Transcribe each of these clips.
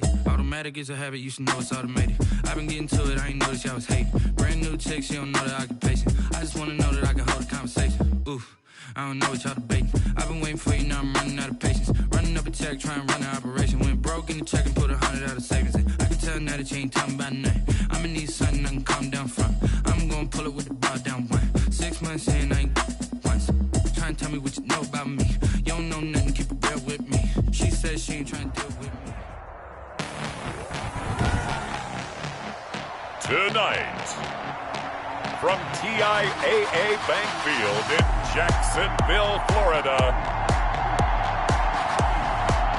waiting. Automatic is a habit, you should know it's automated. I've been getting to it, I ain't noticed y'all was hating. Brand new chick, she don't know that I can pace it. I just wanna know that I can hold a conversation. Oof, I don't know what y'all debating. I've been waiting for you, now I'm running out of patience. Running up a check, trying to run an operation. Went broke in the check and put 100 out of savings in. I can tell now that you ain't talking about nothing. I'ma need something I can calm down from. I'm gonna pull it with the bar down one. 6 months in, I ain't once. Trying to tell me what you know about me. You don't know nothing, keep it real with me. She said she ain't trying to deal with me. Tonight, from TIAA Bank Field in Jacksonville, Florida,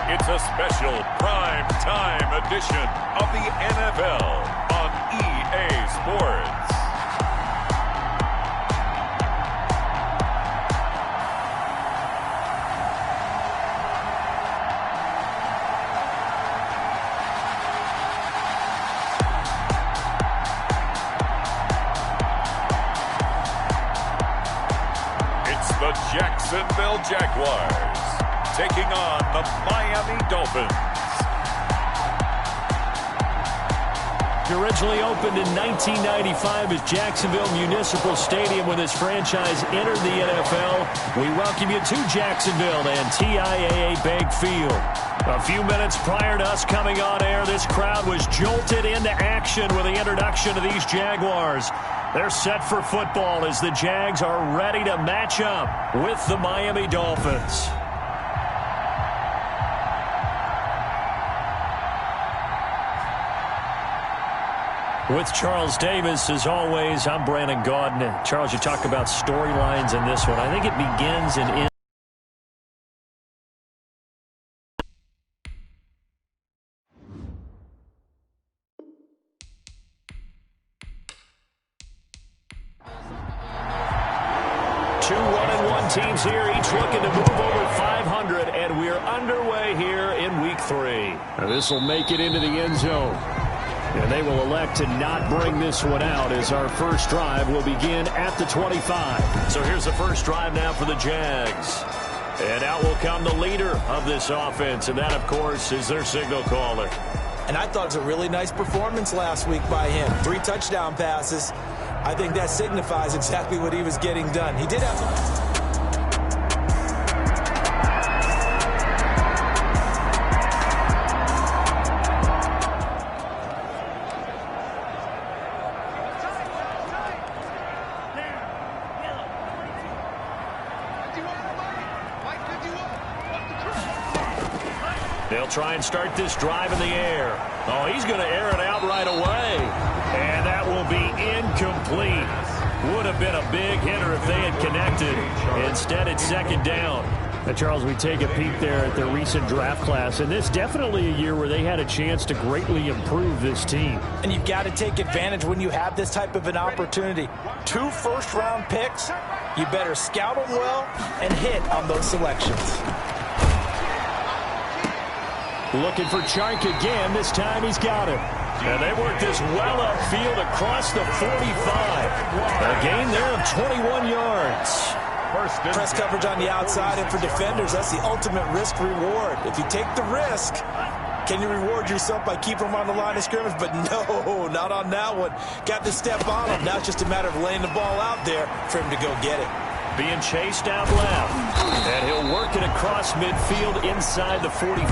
it's a special prime time edition of the NFL on EA Sports. The Jacksonville Jaguars taking on the Miami Dolphins. Originally opened in 1995 as Jacksonville Municipal Stadium when this franchise entered the NFL. We welcome you to Jacksonville and TIAA Bank Field. A few minutes prior to us coming on air, this crowd was jolted into action with the introduction of these Jaguars. They're set for football as the Jags are ready to match up with the Miami Dolphins. With Charles Davis, as always, I'm Brandon Gaudin. Charles, you talk about storylines in this one. I think it begins and ends. Two 1-1 teams here, each looking to move over 500, and we're underway here in Week 3. This will make it into the end zone. And they will elect to not bring this one out as our first drive will begin at the 25. So here's the first drive now for the Jags. And out will come the leader of this offense, and that, of course, is their signal caller. And I thought it was a really nice performance last week by him. 3 touchdown passes. I think that signifies exactly what he was getting done. He did have to... They'll try and start this drive in the air. Oh, he's going to air it out right away. And that will be incomplete. Would have been a big hitter if they had connected. Instead, it's second down. Now, Charles, we take a peek there at their recent draft class, and this definitely a year where they had a chance to greatly improve this team. And you've got to take advantage when you have this type of an opportunity. 2 first-round picks. You better scout them well and hit on those selections. Looking for Chark again. This time he's got him. And they work this well upfield across the 45. A gain there of 21 yards. Press coverage on the outside, and for defenders, that's the ultimate risk-reward. If you take the risk, can you reward yourself by keeping them on the line of scrimmage? But no, not on that one. Got to step on him. Now it's just a matter of laying the ball out there for him to go get it. Being chased out left. And he'll work it across midfield inside the 45.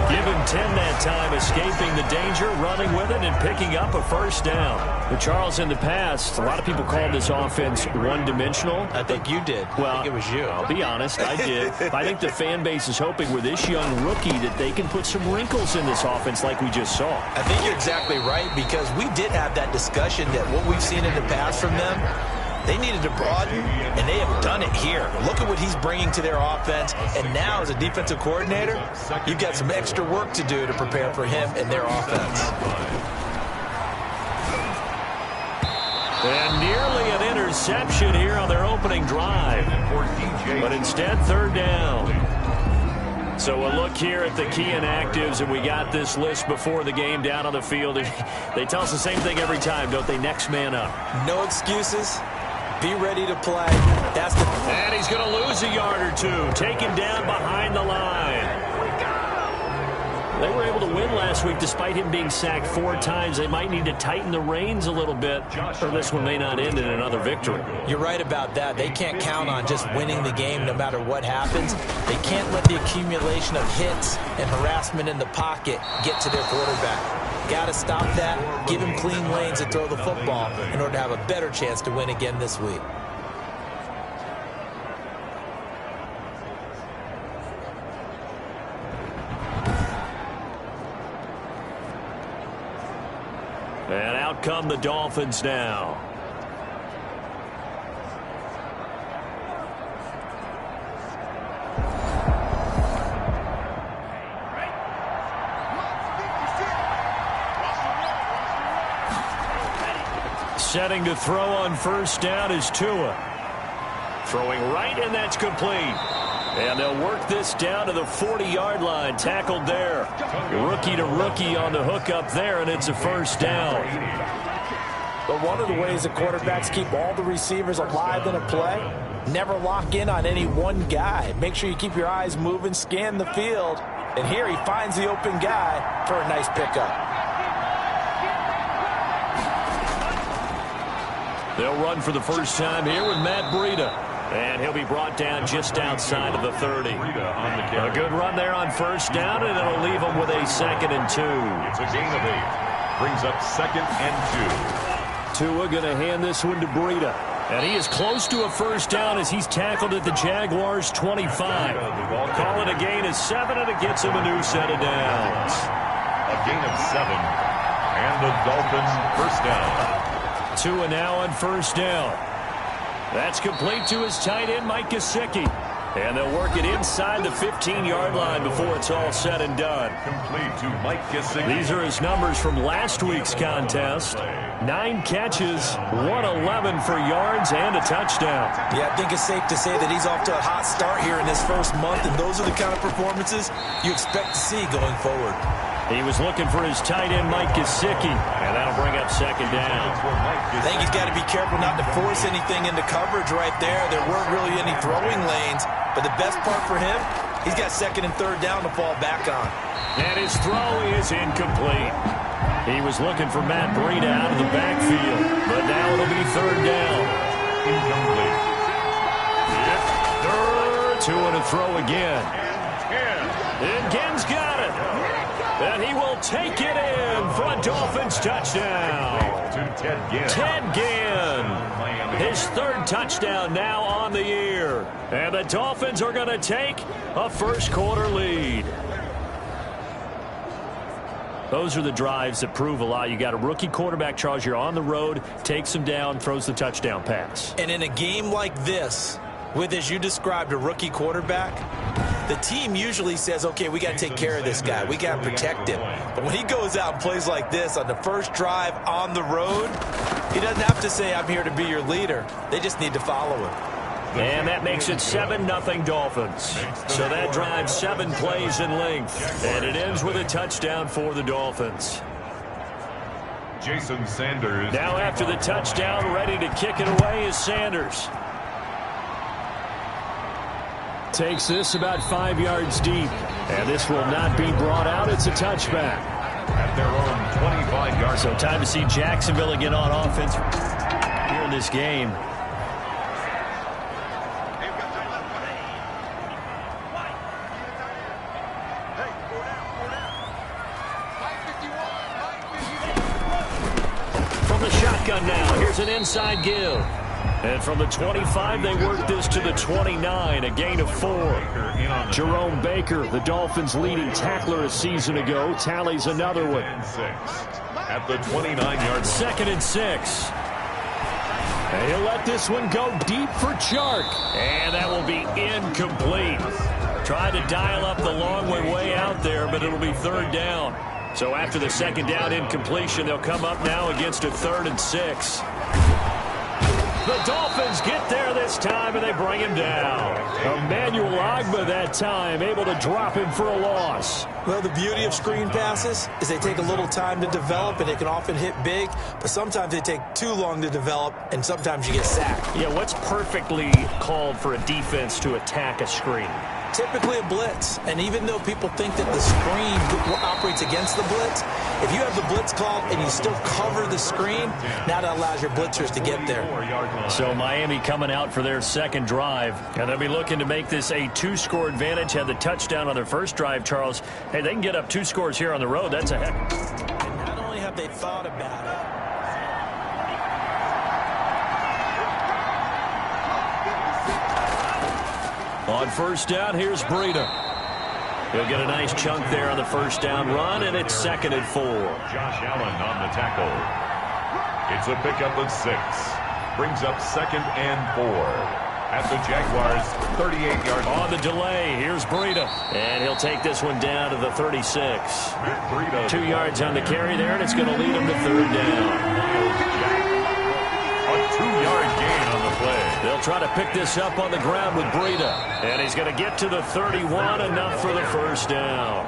Give him 10 that time, escaping the danger, running with it, and picking up a first down. But Charles, in the past, a lot of people called this offense one-dimensional. I think you did. Well, I think it was you. I'll be honest, I did. I think the fan base is hoping with this young rookie that they can put some wrinkles in this offense like we just saw. I think you're exactly right, because we did have that discussion that what we've seen in the past from them, they needed to broaden, and they have done it here. Look at what he's bringing to their offense, and now as a defensive coordinator, you've got some extra work to do to prepare for him and their offense. And nearly an interception here on their opening drive, but instead third down. So we'll look here at the key inactives, and we got this list before the game down on the field. They tell us the same thing every time, don't they? Next man up. No excuses. Be ready to play. That's the... And he's going to lose a yard or two. Taken down behind the line. They were able to win last week despite him being sacked 4 times. They might need to tighten the reins a little bit, or this one may not end in another victory. You're right about that. They can't count on just winning the game no matter what happens. They can't let the accumulation of hits and harassment in the pocket get to their quarterback. Got to stop that, give him clean lanes to throw the football in order to have a better chance to win again this week. And out come the Dolphins now. Setting to throw on first down is Tua. Throwing right, and that's complete. And they'll work this down to the 40-yard line. Tackled there. Rookie to rookie on the hook up there, and it's a first down. But one of the ways the quarterbacks keep all the receivers alive in a play, never lock in on any one guy. Make sure you keep your eyes moving, scan the field. And here he finds the open guy for a nice pickup. They'll run for the first time here with Matt Breida. And he'll be brought down just outside of the 30. A good run there on first down, and it'll leave them with a 2nd and 2. It's a gain of 8. Brings up 2nd and 2. Tua going to hand this one to Breida. And he is close to a first down as he's tackled at the Jaguars' 25. Call it a gain of 7, and it gets him a new set of downs. A gain of 7. And the Dolphins first down. Tua now on first down. That's complete to his tight end, Mike Gesicki. And they'll work it inside the 15-yard line before it's all said and done. Complete to Mike Gesicki. These are his numbers from last week's contest. 9 catches, 111 for yards, and a touchdown. Yeah, I think it's safe to say that he's off to a hot start here in this first month, and those are the kind of performances you expect to see going forward. He was looking for his tight end, Mike Gesicki, and that'll bring up 2nd down. I think he's got to be careful not to force anything into coverage right there. There weren't really any throwing lanes, but the best part for him, he's got 2nd and 3rd down to fall back on. And his throw is incomplete. He was looking for Matt Breida out of the backfield, but now it'll be 3rd down. Incomplete. Two and a throw again. And Ginn's got it. And he will take it in for a Dolphins touchdown. Ted Ginn. His 3rd touchdown now on the year. And the Dolphins are going to take a first-quarter lead. Those are the drives that prove a lot. You got a rookie quarterback, Charles. You're on the road, takes him down, throws the touchdown pass. And in a game like this, with, as you described, a rookie quarterback, the team usually says, okay, we got to take care of this guy. We got to protect him. But when he goes out and plays like this on the first drive on the road, he doesn't have to say, I'm here to be your leader. They just need to follow him. And that makes it 7-0 Dolphins. So that drives 7 plays in length. And it ends with a touchdown for the Dolphins. Jason Sanders. Now after the touchdown, ready to kick it away is Sanders. Takes this about 5 yards deep. And this will not be brought out. It's a touchback. At their own 25-yard. So time to see Jacksonville again on offense here in this game. From the shotgun now, here's an inside give. And from the 25, they work this to the 29, a gain of 4. Jerome Baker, the Dolphins' leading tackler a season ago, tallies another one. At the 29-yard. 2nd and 6. And he'll let this one go deep for Chark. And that will be incomplete. Tried to dial up the long way out there, but it'll be 3rd down. So after the 2nd down incompletion, they'll come up now against a 3rd and 6. The Dolphins get there this time, and they bring him down. Emmanuel Ogbah that time, able to drop him for a loss. Well, the beauty of screen passes is they take a little time to develop, and they can often hit big, but sometimes they take too long to develop, and sometimes you get sacked. Yeah, what's perfectly called for a defense to attack a screen? typically a blitz. And even though people think that the screen operates against the blitz, if you have the blitz called and you still cover the screen, now that allows your blitzers to get there. So Miami coming out for their second drive, and they'll be looking to make this a 2-score advantage. Had the touchdown on their first drive, Charles. Hey, they can get up 2 scores here on the road. That's a heck. And not only have they thought about it, on first down, here's Breida. He'll get a nice chunk there on the first down run, and it's 2nd and 4. Josh Allen on the tackle. It's a pickup of 6. Brings up 2nd and 4. At the Jaguars' 38-yard line. On the delay, here's Breida. And he'll take this one down to the 36. 2 yards on the carry there, and it's going to lead him to 3rd down. A 2-yard gain on the play. They'll try to pick this up on the ground with Breida. And he's going to get to the 31, enough for the first down.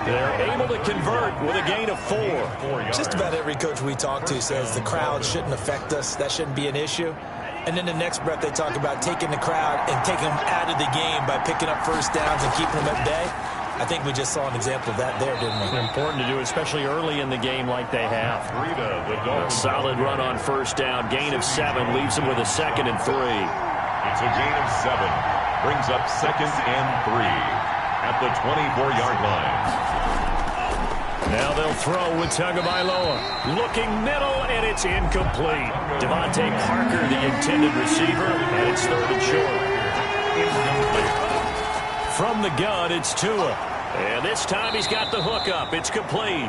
They're able to convert with a gain of 4. Just about every coach we talk to says the crowd shouldn't affect us. That shouldn't be an issue. And then the next breath they talk about taking the crowd and taking them out of the game by picking up first downs and keeping them at bay. I think we just saw an example of that there, didn't we? Important to do, especially early in the game like they have. A solid run on first down. Gain of 7 leaves them with a 2nd and 3. It's a gain of 7. Brings up 2nd and 3 at the 24-yard line. Now they'll throw with Tagovailoa. Looking middle, and it's incomplete. Devontae Parker, the intended receiver, and it's 3rd and short. From the gun, it's Tua. And this time he's got the hook up. It's complete.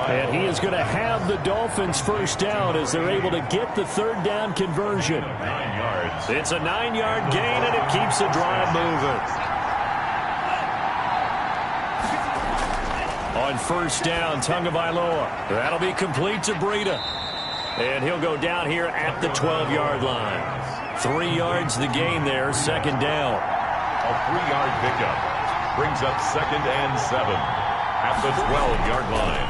And he is going to have the Dolphins first down as they're able to get the 3rd down conversion. 9 yards. It's a 9-yard gain, and it keeps the drive moving. On first down, Tagovailoa. That'll be complete to Breida. And he'll go down here at the 12-yard line. 3 yards the gain there, 2nd down. A 3-yard pickup. Brings up 2nd and 7 at the 12-yard line.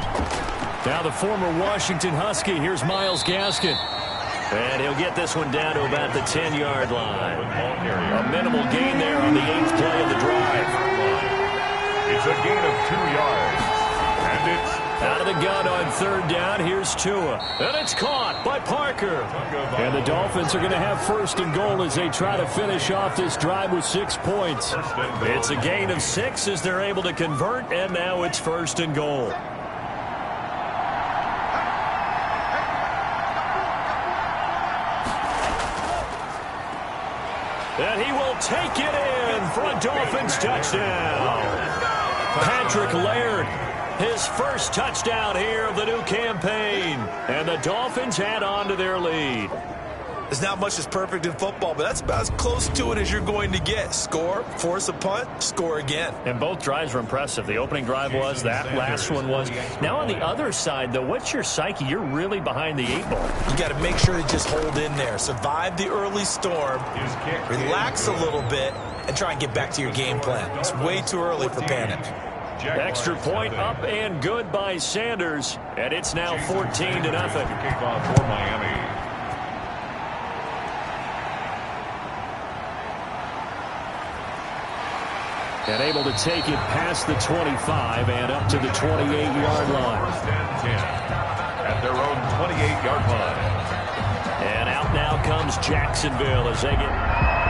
Now the former Washington Husky. Here's Myles Gaskin. And he'll get this one down to about the 10-yard line. A minimal gain there on the 8th play of the drive. It's a gain of 2 yards. And it's out of the gun on 3rd down. Here's Tua. And it's caught by Parker. And the Dolphins are going to have 1st and goal as they try to finish off this drive with 6 points. It's a gain of 6 as they're able to convert, and now it's 1st and goal. And he will take it in for a Dolphins touchdown. Patrick Laird. His first touchdown here of the new campaign. And the Dolphins add on to their lead. There's not much that's perfect in football, but that's about as close to it as you're going to get. Score, force a punt, score again. And both drives were impressive. The opening drive was, that last one was. Now on the other side, though, what's your psyche? You're really behind the 8 ball. You got to make sure to just hold in there. Survive the early storm, relax a little bit, and try and get back to your game plan. It's way too early for panic. Extra point up and good by Sanders. And it's now 14-0. Kickoff for Miami. And able to take it past the 25 and up to the 28-yard line. 1st and 10 at their own 28-yard line. And out now comes Jacksonville as they get...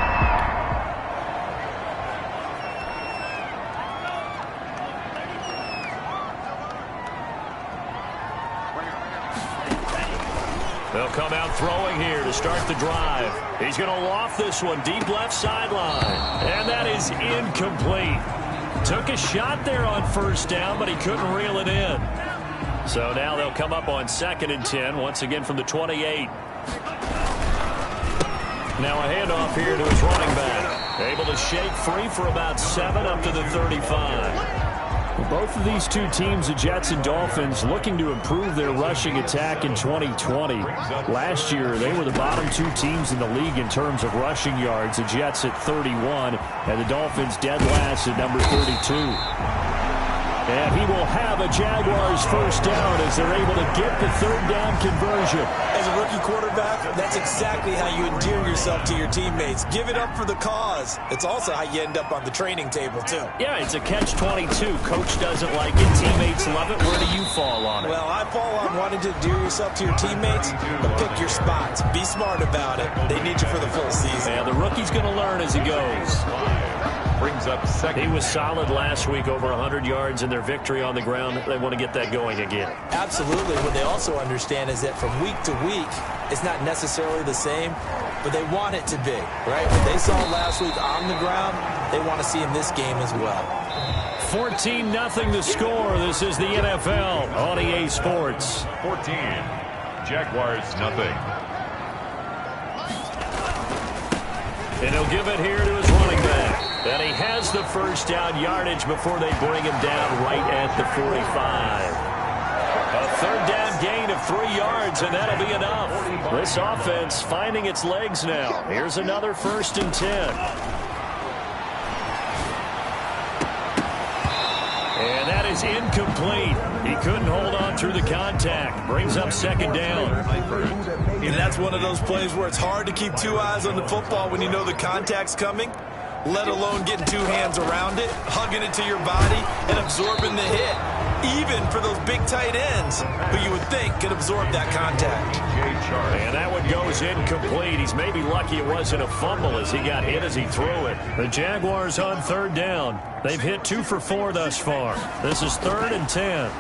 They'll come out throwing here to start the drive. He's going to loft this one deep left sideline. And that is incomplete. Took a shot there on 1st down, but he couldn't reel it in. So now they'll come up on 2nd and 10, once again from the 28. Now a handoff here to his running back. Able to shake free for about 7 up to the 35. Both of these two teams, the Jets and Dolphins, looking to improve their rushing attack in 2020. Last year, they were the bottom 2 teams in the league in terms of rushing yards. The Jets at 31, and the Dolphins dead last at number 32. And he will have a Jaguars first down as they're able to get the 3rd down conversion. as a rookie quarterback, that's exactly how you endear yourself to your teammates. Give it up for the cause. It's also how you end up on the training table, too. Yeah, it's a catch-22. Coach doesn't like it. Teammates love it. Where do you fall on it? Well, I fall on wanting to endear yourself to your teammates, but pick your spots. Be smart about it. They need you for the full season. Yeah, the rookie's going to learn as he goes. Brings up second. He was solid last week, over 100 yards in their victory on the ground. They want to get that going again. Absolutely. What they also understand is that from week to week, it's not necessarily the same, but they want it to be, right? What they saw last week on the ground, they want to see in this game as well. 14-0 the score. This is the NFL on EA Sports. 14. Jaguars, nothing. And he'll give it here to his running back. And he has the first down yardage before they bring him down right at the 45. A third down gain of 3 yards, and that'll be enough. This offense finding its legs now. Here's another 1st and 10. And that is incomplete. He couldn't hold on through the contact. Brings up 2nd down. And that's one of those plays where it's hard to keep 2 eyes on the football when you know the contact's coming, let alone getting 2 hands around it, hugging it to your body, and absorbing the hit. Even for those big tight ends who you would think could absorb that contact. And that one goes incomplete. He's maybe lucky it wasn't a fumble as he got hit as he threw it. The Jaguars on 3rd down. They've hit 2 for 4 thus far. This is 3rd and 10.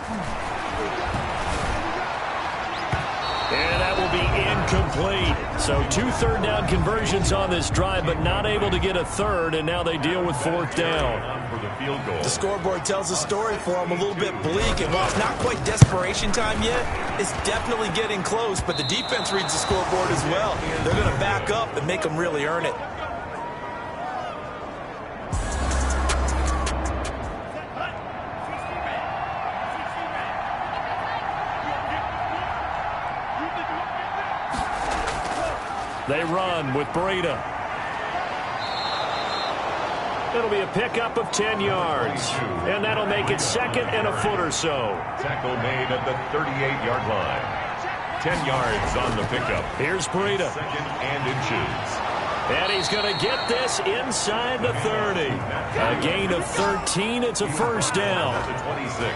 And that will be incomplete. So 2 third down conversions on this drive, but not able to get a third, and now they deal with 4th down. The scoreboard tells a story for them a little bit bleak, and while it's not quite desperation time yet, it's definitely getting close, but the defense reads the scoreboard as well. They're going to back up and make them really earn it. They run with Breida. It'll be a pickup of 10 yards. And that'll make it 2nd and a foot or so. Tackle made at the 38-yard line. 10 yards on the pickup. Here's Breida. 2nd and inches. And he's going to get this inside the 30. A gain of 13. It's a 1st down. To 26.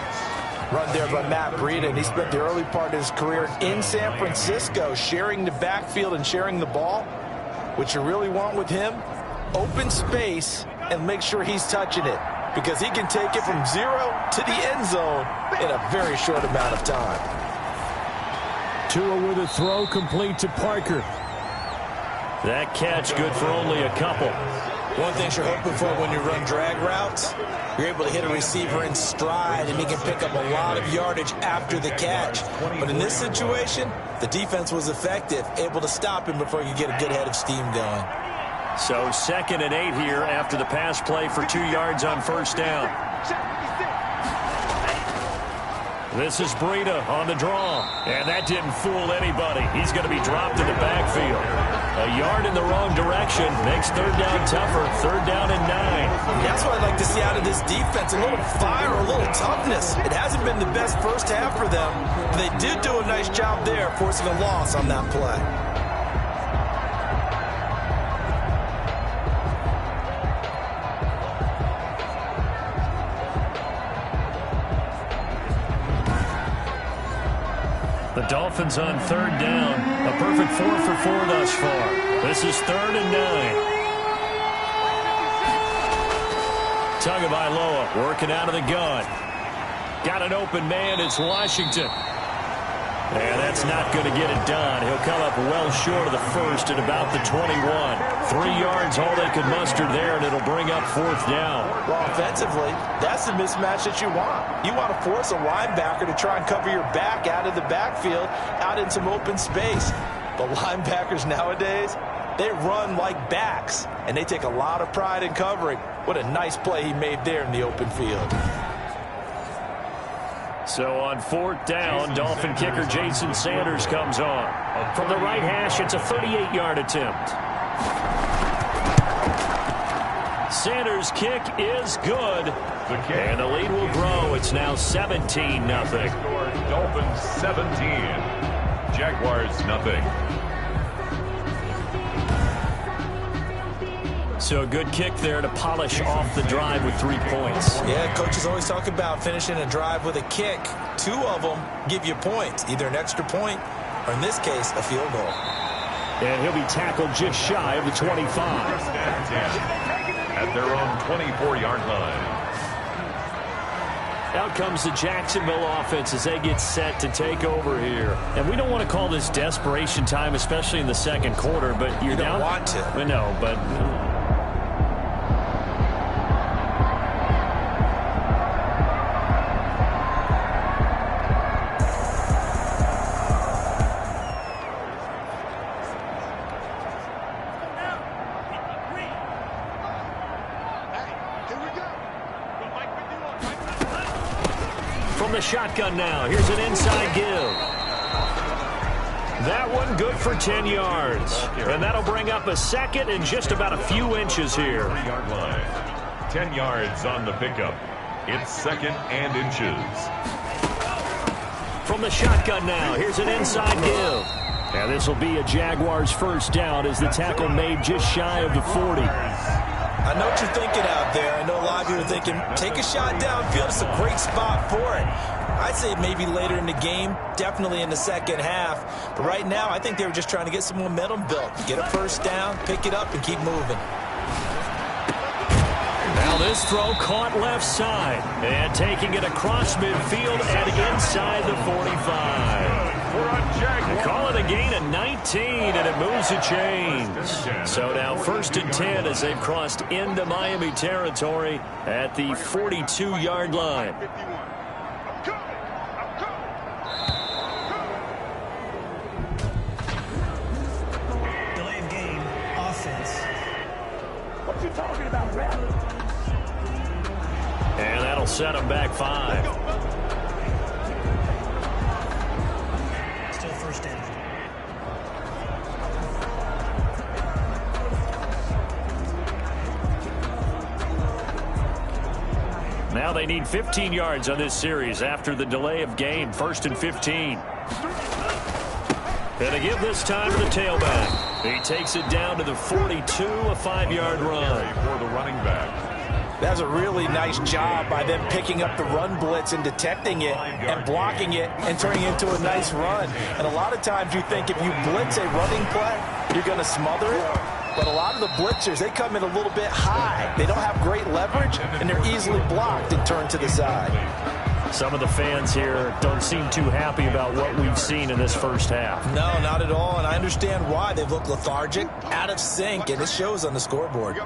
Run there by Matt Breida, and he spent the early part of his career in San Francisco sharing the backfield and sharing the ball. What you really want with him, open space and make sure he's touching it, because he can take it from 0 to the end zone in a very short amount of time. Tua with a throw complete to Parker. That catch good for only a couple. One thing you're hoping for when you run drag routes, you're able to hit a receiver in stride and he can pick up a lot of yardage after the catch. But in this situation, the defense was effective, able to stop him before you get a good head of steam going. So 2nd and 8 here after the pass play for 2 yards on 1st down. This is Breida on the draw. And that didn't fool anybody. He's going to be dropped in the backfield. A yard in the wrong direction makes 3rd down tougher. 3rd down and 9. That's what I'd like to see out of this defense. A little fire, a little toughness. It hasn't been the best first half for them. But they did do a nice job there, forcing a loss on that play. The Dolphins on 3rd down. A perfect 4 for 4 thus far. This is 3rd and 9. Tagovailoa working out of the gun. Got an open man. It's Washington. And that's not going to get it done. He'll come up well short of the first at about the 21. 3 yards, all they could muster there, and it'll bring up 4th down. Well, offensively, that's the mismatch that you want. You want to force a linebacker to try and cover your back out of the backfield, out in some open space. But linebackers nowadays, they run like backs, and they take a lot of pride in covering. What a nice play he made there in the open field. So on 4th down, Dolphin kicker Jason Sanders comes on. From the right hash, it's a 38-yard attempt. Sanders' kick is good. And the lead will grow. It's now 17-0. Dolphins 17. Jaguars, nothing. So a good kick there to polish off the drive with 3 points. Yeah, coaches always talk about finishing a drive with a kick. 2 of them give you points, either an extra point or, in this case, a field goal. And he'll be tackled just shy of the 25. First and 10 at their own 24-yard line. Out comes the Jacksonville offense as they get set to take over here. And we don't want to call this desperation time, especially in the second quarter, but you're You down. don't want to. I know, but from the shotgun now. Here's an inside give. That one good for 10 yards. And that'll bring up a second and just about a few inches here. 3-yard line. 10 yards on the pickup. It's second and inches. From the shotgun now. Here's an inside give. And this will be a Jaguars first down as the tackle made just shy of the 40. I know what you're thinking out there. I know a lot of you are thinking, take a shot downfield. It's a great spot for it. I'd say maybe later in the game, definitely in the second half. But right now, I think they were just trying to get some momentum built. Get a first down, pick it up, and keep moving. Now this throw caught left side. And taking it across midfield and inside the 45. They call it a gain of 19, and it moves the chains. So now first and 10 as they've crossed into Miami territory at the 42-yard line. Delay of game, offense. What you talking about, Brad? And that'll set them back 5. First down. Now they need 15 yards on this series after the delay of game. First and 15. And to give this time to the tailback. He takes it down to the 42, a 5-yard run. For the running back. That's a really nice job by them picking up the run blitz and detecting it and blocking it and turning it into a nice run. And a lot of times you think if you blitz a running play, you're going to smother it. But a lot of the blitzers, they come in a little bit high. They don't have great leverage, and they're easily blocked and turned to the side. Some of the fans here don't seem too happy about what we've seen in this first half. No, not at all, and I understand why. They've looked lethargic, out of sync, and it shows on the scoreboard.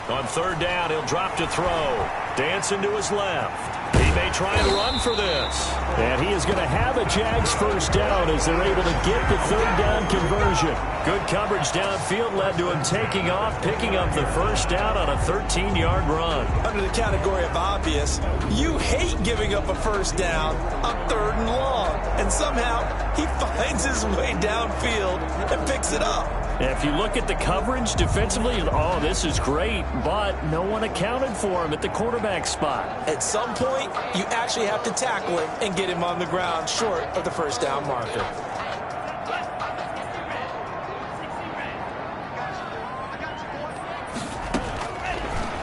On third down, he'll drop to throw. Dancing to his left. He may try and run for this. And he is going to have a Jags first down as they're able to get the third down conversion. Good coverage downfield led to him taking off, picking up the first down on a 13-yard run. Under the category of obvious, you hate giving up a first down on 3rd and long. And somehow he finds his way downfield and picks it up. And if you look at the coverage defensively, oh, this is great, but no one accounted for him at the quarterback spot. At some point, you actually have to tackle him and get him on the ground short of the first down marker.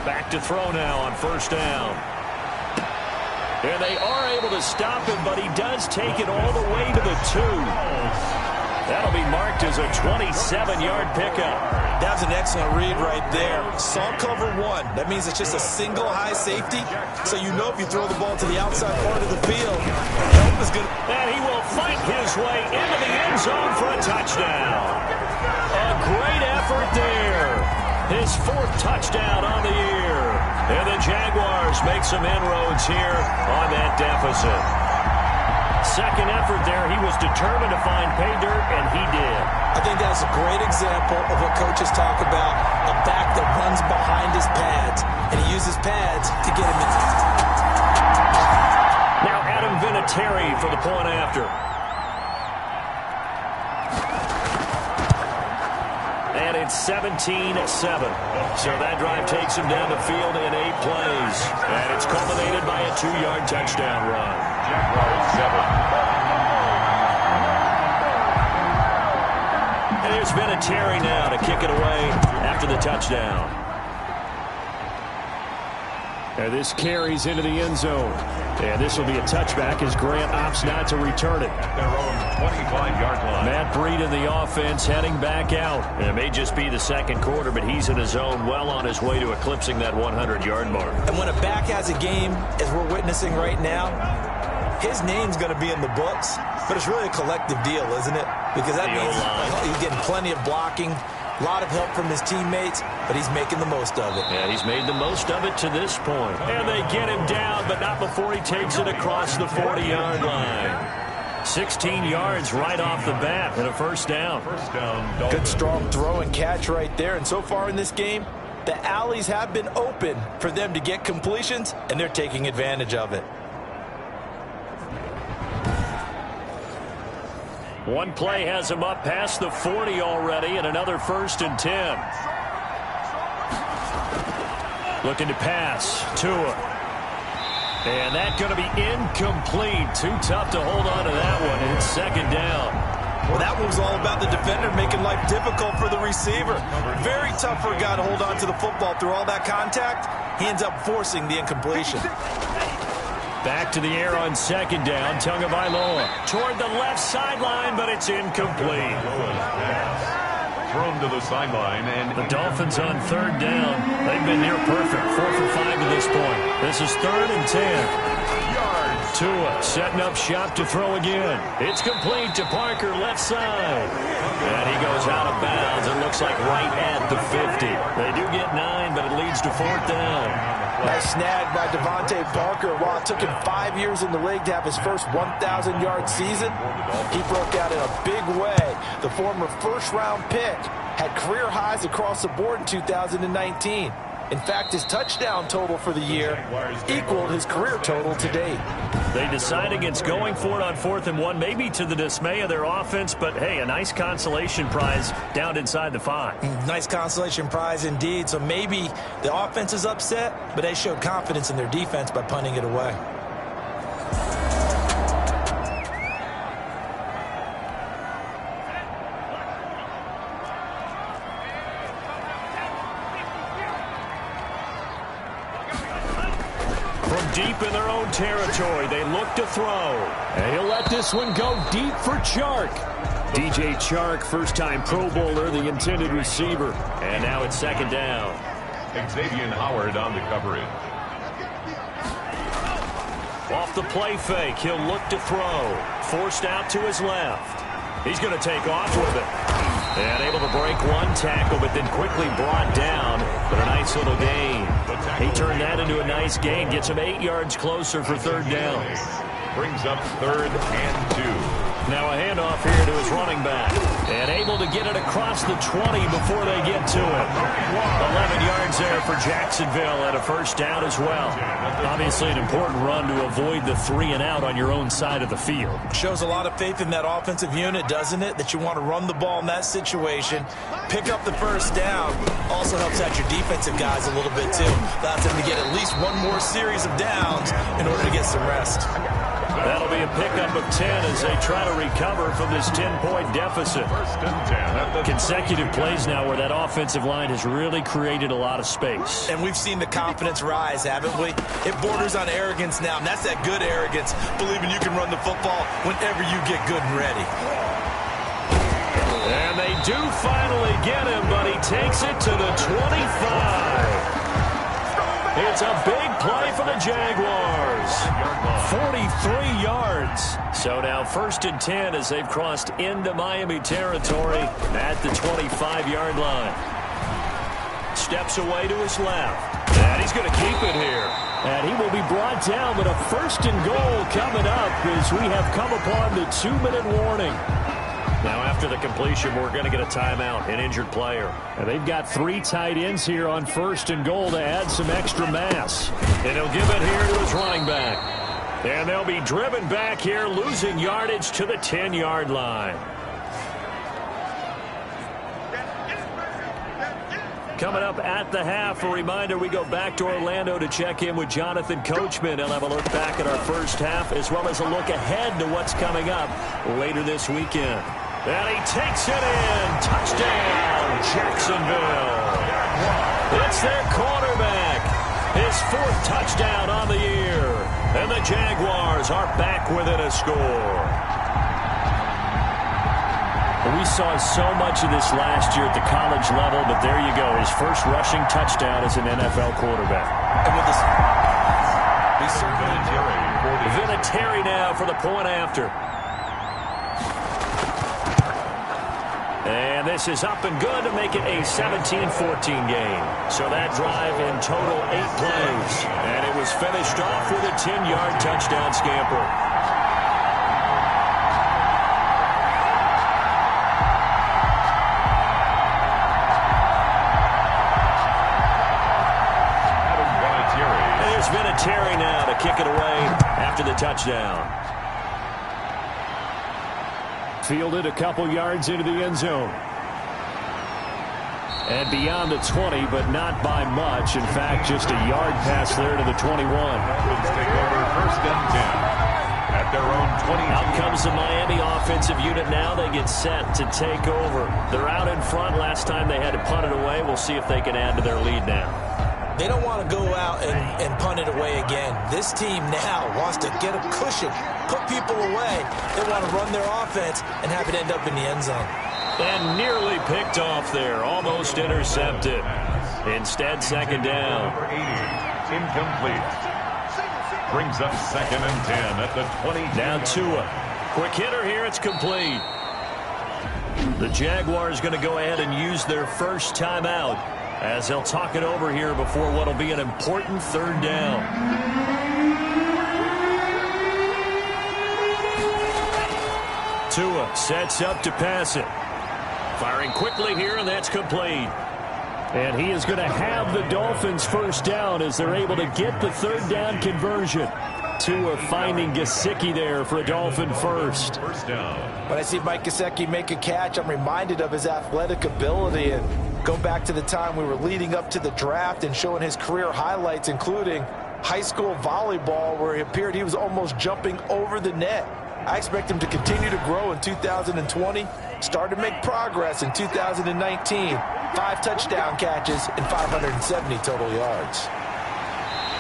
Back to throw now on first down. And they are able to stop him, but he does take it all the way to the 2. That'll be marked as a 27-yard pickup. That's an excellent read right there. Saw cover 1. That means it's just a single high safety. So you know if you throw the ball to the outside part of the field, help is good. And he will fight his way into the end zone for a touchdown. A great effort there. His 4th touchdown on the year. And the Jaguars make some inroads here on that deficit. Second effort there, he was determined to find pay dirt, and he did. I think that's a great example of what coaches talk about, a back that runs behind his pads, and he uses pads to get him in. Now Adam Vinatieri for the point after. And it's 17-7. So that drive takes him down the field in 8 plays. And it's culminated by a 2-yard touchdown run. Jaguars 7. There's Vinatieri now to kick it away after the touchdown. And this carries into the end zone. And this will be a touchback as Grant opts not to return it. At their own 25-yard line. Matt Breed in the offense heading back out. And it may just be the second quarter, but he's in his zone, well on his way to eclipsing that 100-yard mark. And when a back has a game, as we're witnessing right now, his name's going to be in the books. But it's really a collective deal, isn't it? Because that means he's getting plenty of blocking, a lot of help from his teammates, but he's making the most of it. Yeah, he's made the most of it to this point. And they get him down, but not before he takes it across the 40-yard line. 16 yards right off the bat and a first down. Good strong throw and catch right there. And so far in this game, the alleys have been open for them to get completions, and they're taking advantage of it. One play has him up past the 40 already, and another 1st and 10. Looking to pass. Tua. And that's going to be incomplete. Too tough to hold on to that one. And it's 2nd down. Well, that was all about the defender making life difficult for the receiver. Very tough for a guy to hold on to the football through all that contact. He ends up forcing the incompletion. Back to the air on 2nd down. Tagovailoa toward the left sideline, but it's incomplete. Thrown to the sideline, and the Dolphins on 3rd down. They've been near perfect. 4 for 5 to this point. This is 3rd and 10. Tua setting up shop to throw again. It's complete to Parker, left side. And he goes out of bounds. It looks like right at the 50. They do get 9, but it leads to 4th down. Nice snag by Devontae Parker. While it took him 5 years in the league to have his first 1,000-yard season, he broke out in a big way. The former first-round pick had career highs across the board in 2019. In fact, his touchdown total for the year equaled his career total to date. They decide against going for it on 4th and 1, maybe to the dismay of their offense, but hey, a nice consolation prize down inside the 5. Nice consolation prize indeed. So maybe the offense is upset, but they showed confidence in their defense by punting it away. Deep in their own territory, they look to throw. And he'll let this one go deep for Chark. DJ Chark, first-time Pro Bowler, the intended receiver. And now it's 2nd down. Xavier Howard on the coverage. Off the play fake, he'll look to throw. Forced out to his left. He's going to take off with it. And able to break one tackle, but then quickly brought down. But a nice little gain. He turned that into a nice gain. Gets him 8 yards closer for 3rd down. Brings up 3rd and 2. Now a handoff here to his running back. And able to get it across the 20 before they get to it. 11 yards there for Jacksonville and a 1st down as well. Obviously an important run to avoid the 3-and-out on your own side of the field. Shows a lot of faith in that offensive unit, doesn't it? That you want to run the ball in that situation. Pick up the 1st down. Also helps out your defensive guys a little bit too. Allows them to get at least one more series of downs in order to get some rest. That'll be a pickup of 10 as they try to recover from this 10-point deficit. 1st and 10. Consecutive plays now where that offensive line has really created a lot of space. And we've seen the confidence rise, haven't we? It borders on arrogance now, and that's that good arrogance, believing you can run the football whenever you get good and ready. And they do finally get him, but he takes it to the 25. It's a big play for the Jaguars. 43 yards. So now 1st and 10 as they've crossed into Miami territory at the 25-yard line. Steps away to his left. And he's going to keep it here. And he will be brought down with a 1st and goal coming up as we have come upon the 2-minute warning. Now, after the completion, we're going to get a timeout, an injured player. And they've got 3 tight ends here on 1st and goal to add some extra mass. And he'll give it here to his running back. And they'll be driven back here, losing yardage to the 10-yard line. Coming up at the half, a reminder, we go back to Orlando to check in with Jonathan Coachman. He'll have a look back at our first half, as well as a look ahead to what's coming up later this weekend. And he takes it in. Touchdown, Jacksonville. It's their quarterback. His 4th touchdown on the year. And the Jaguars are back within a score. We saw so much of this last year at the college level, but there you go. His first rushing touchdown as an NFL quarterback. And with this, Vinatieri now for the point after. And this is up and good to make it a 17-14 game. So that drive in total 8 plays. And it was finished off with a 10-yard touchdown scamper. There's Vinatieri now to kick it away after the touchdown. Fielded a couple yards into the end zone. And beyond the 20, but not by much. In fact, just a yard pass there to the 21. Dolphins take over 1st and 10 at their own 20. Out comes the Miami offensive unit now. They get set to take over. They're out in front. Last time they had to punt it away. We'll see if they can add to their lead now. they don't want to go out and punt it away again. This team now wants to get a cushion, put people away. They want to run their offense and have it end up in the end zone. And nearly picked off there, almost intercepted. Instead, second down. Number 80, incomplete. Brings up 2nd and 10 at the 20. Now Tua. Quick hitter here, it's complete. The Jaguars going to go ahead and use their first timeout as they'll talk it over here before what will be an important third down. Tua sets up to pass it. Firing quickly here, and that's complete. And he is going to have the Dolphins first down as they're able to get the third down conversion. Tua finding Gesicki there for a Dolphin first. First down. When I see Mike Gesicki make a catch, I'm reminded of his athletic ability. And go back to the time we were leading up to the draft and showing his career highlights, including high school volleyball, where it appeared he was almost jumping over the net. I expect him to continue to grow in 2020, start to make progress in 2019. 5 touchdown catches and 570 total yards.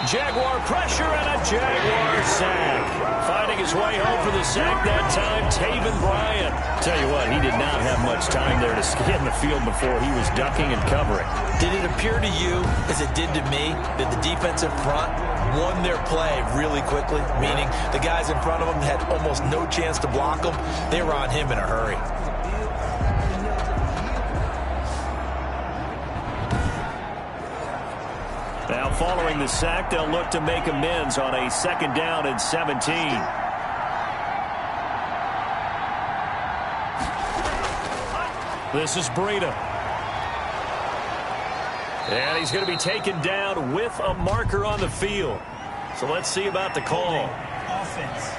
Jaguar pressure and a Jaguar sack. Finding his way home for the sack that time, Taven Bryan. Tell you what, he did not have much time there to get in the field before he was ducking and covering. Did it appear to you, as it did to me, that the defensive front won their play really quickly? Meaning the guys in front of them had almost no chance to block them. They were on him in a hurry. Now following the sack, they'll look to make amends on a 2nd down and 17. This is Breida. And he's going to be taken down with a marker on the field. So let's see about the call. Offense.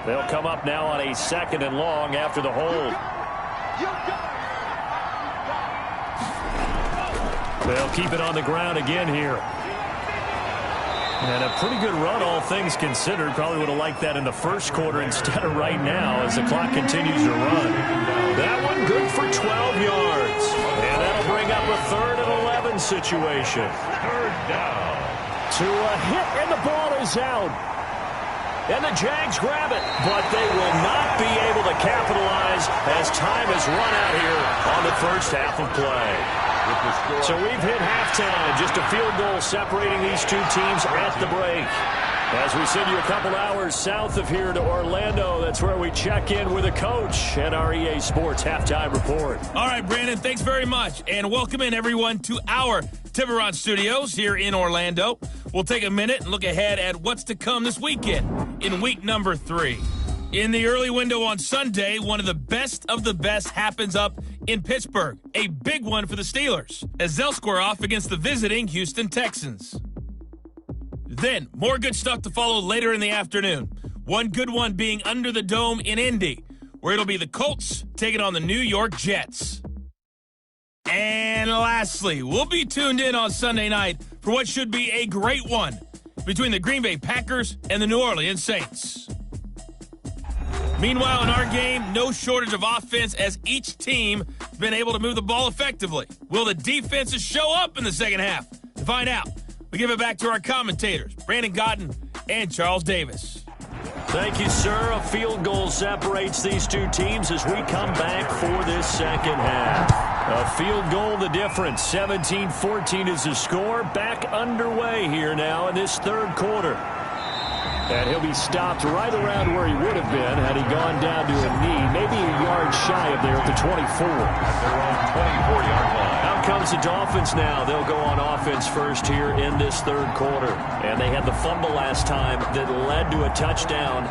They'll come up now on a 2nd and long after the hold. They'll keep it on the ground again here. And a pretty good run, all things considered. Probably would have liked that in the first quarter instead of right now as the clock continues to run. That one good for 12 yards. And that'll bring up a 3rd and 11 situation. 3rd down. To a hit, and the ball is out. And the Jags grab it, but they will not be able to capitalize as time is run out here on the first half of play. So we've hit halftime. Just a field goal separating these two teams at the break. As we send you a couple hours south of here to Orlando, that's where we check in with a coach at our EA Sports Halftime Report. All right, Brandon, thanks very much. And welcome in, everyone, to our Tiburon Studios here in Orlando. We'll take a minute and look ahead at what's to come this weekend in week number 3. In the early window on Sunday, one of the best happens up in Pittsburgh. A big one for the Steelers, as they'll square off against the visiting Houston Texans. Then, more good stuff to follow later in the afternoon. One good one being under the dome in Indy, where it'll be the Colts taking on the New York Jets. And lastly, we'll be tuned in on Sunday night for what should be a great one between the Green Bay Packers and the New Orleans Saints. Meanwhile, in our game, no shortage of offense as each team has been able to move the ball effectively. Will the defenses show up in the second half? To find out, we give it back to our commentators, Brandon Godden and Charles Davis. Thank you, sir. A field goal separates these two teams as we come back for this second half. A field goal, the difference. 17-14 is the score. Back underway here now in this third quarter. And he'll be stopped right around where he would have been had he gone down to a knee, maybe a yard shy of there at the 24. At their own 24-yard line. Out comes the Dolphins now. They'll go on offense first here in this third quarter. And they had the fumble last time that led to a touchdown.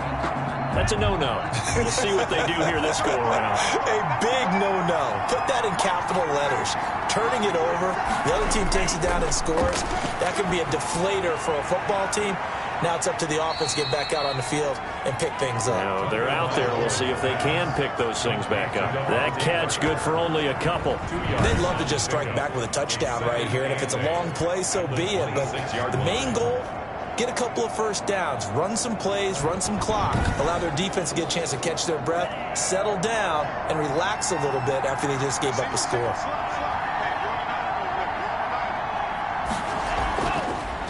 That's a no-no. We'll see what they do here this go-around. A big no-no. Put that in capital letters. Turning it over, the other team takes it down and scores. That can be a deflator for a football team. Now it's up to the offense to get back out on the field and pick things up. Now, they're out there. We'll see if they can pick those things back up. That catch good for only a couple. They'd love to just strike back with a touchdown right here, and if it's a long play, so be it. But the main goal, get a couple of first downs, run some plays, run some clock, allow their defense to get a chance to catch their breath, settle down, and relax a little bit after they just gave up a score.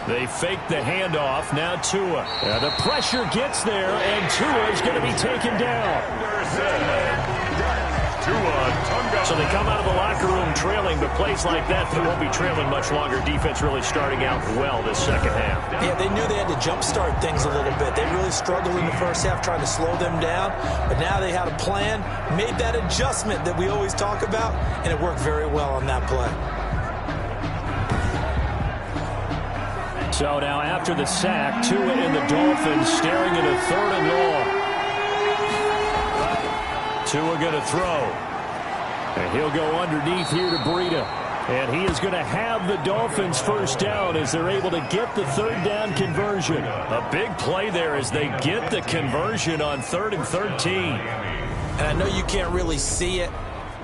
They fake the handoff. Now Tua. The pressure gets there, and Tua is going to be taken down. So they come out of the locker room trailing, but plays like that, they won't be trailing much longer. Defense really starting out well this second half. Yeah, they knew they had to jumpstart things a little bit. They really struggled in the first half trying to slow them down, but now they had a plan, made that adjustment that we always talk about, and it worked very well on that play. So now after the sack, Tua and the Dolphins staring at a 3rd and long. Tua going to throw. And he'll go underneath here to Breida. And he is going to have the Dolphins first down as they're able to get the 3rd down conversion. A big play there as they get the conversion on 3rd and 13. And I know you can't really see it,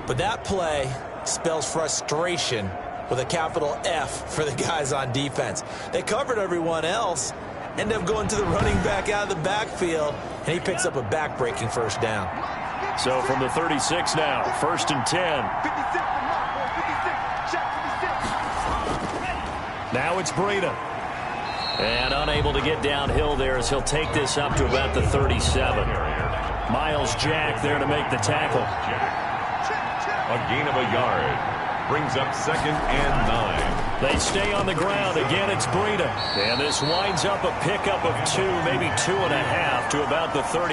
but that play spells frustration with a capital F for the guys on defense. They covered everyone else, ended up going to the running back out of the backfield, and he picks up a back-breaking first down. So from the 36 now, 1st and 10. Now it's Breida. And unable to get downhill there as he'll take this up to about the 37. Miles Jack there to make the tackle. A gain of a yard. Brings up 2nd and 9. They stay on the ground. Again, it's Breida. And this winds up a pickup of 2, maybe 2.5 to about the 39.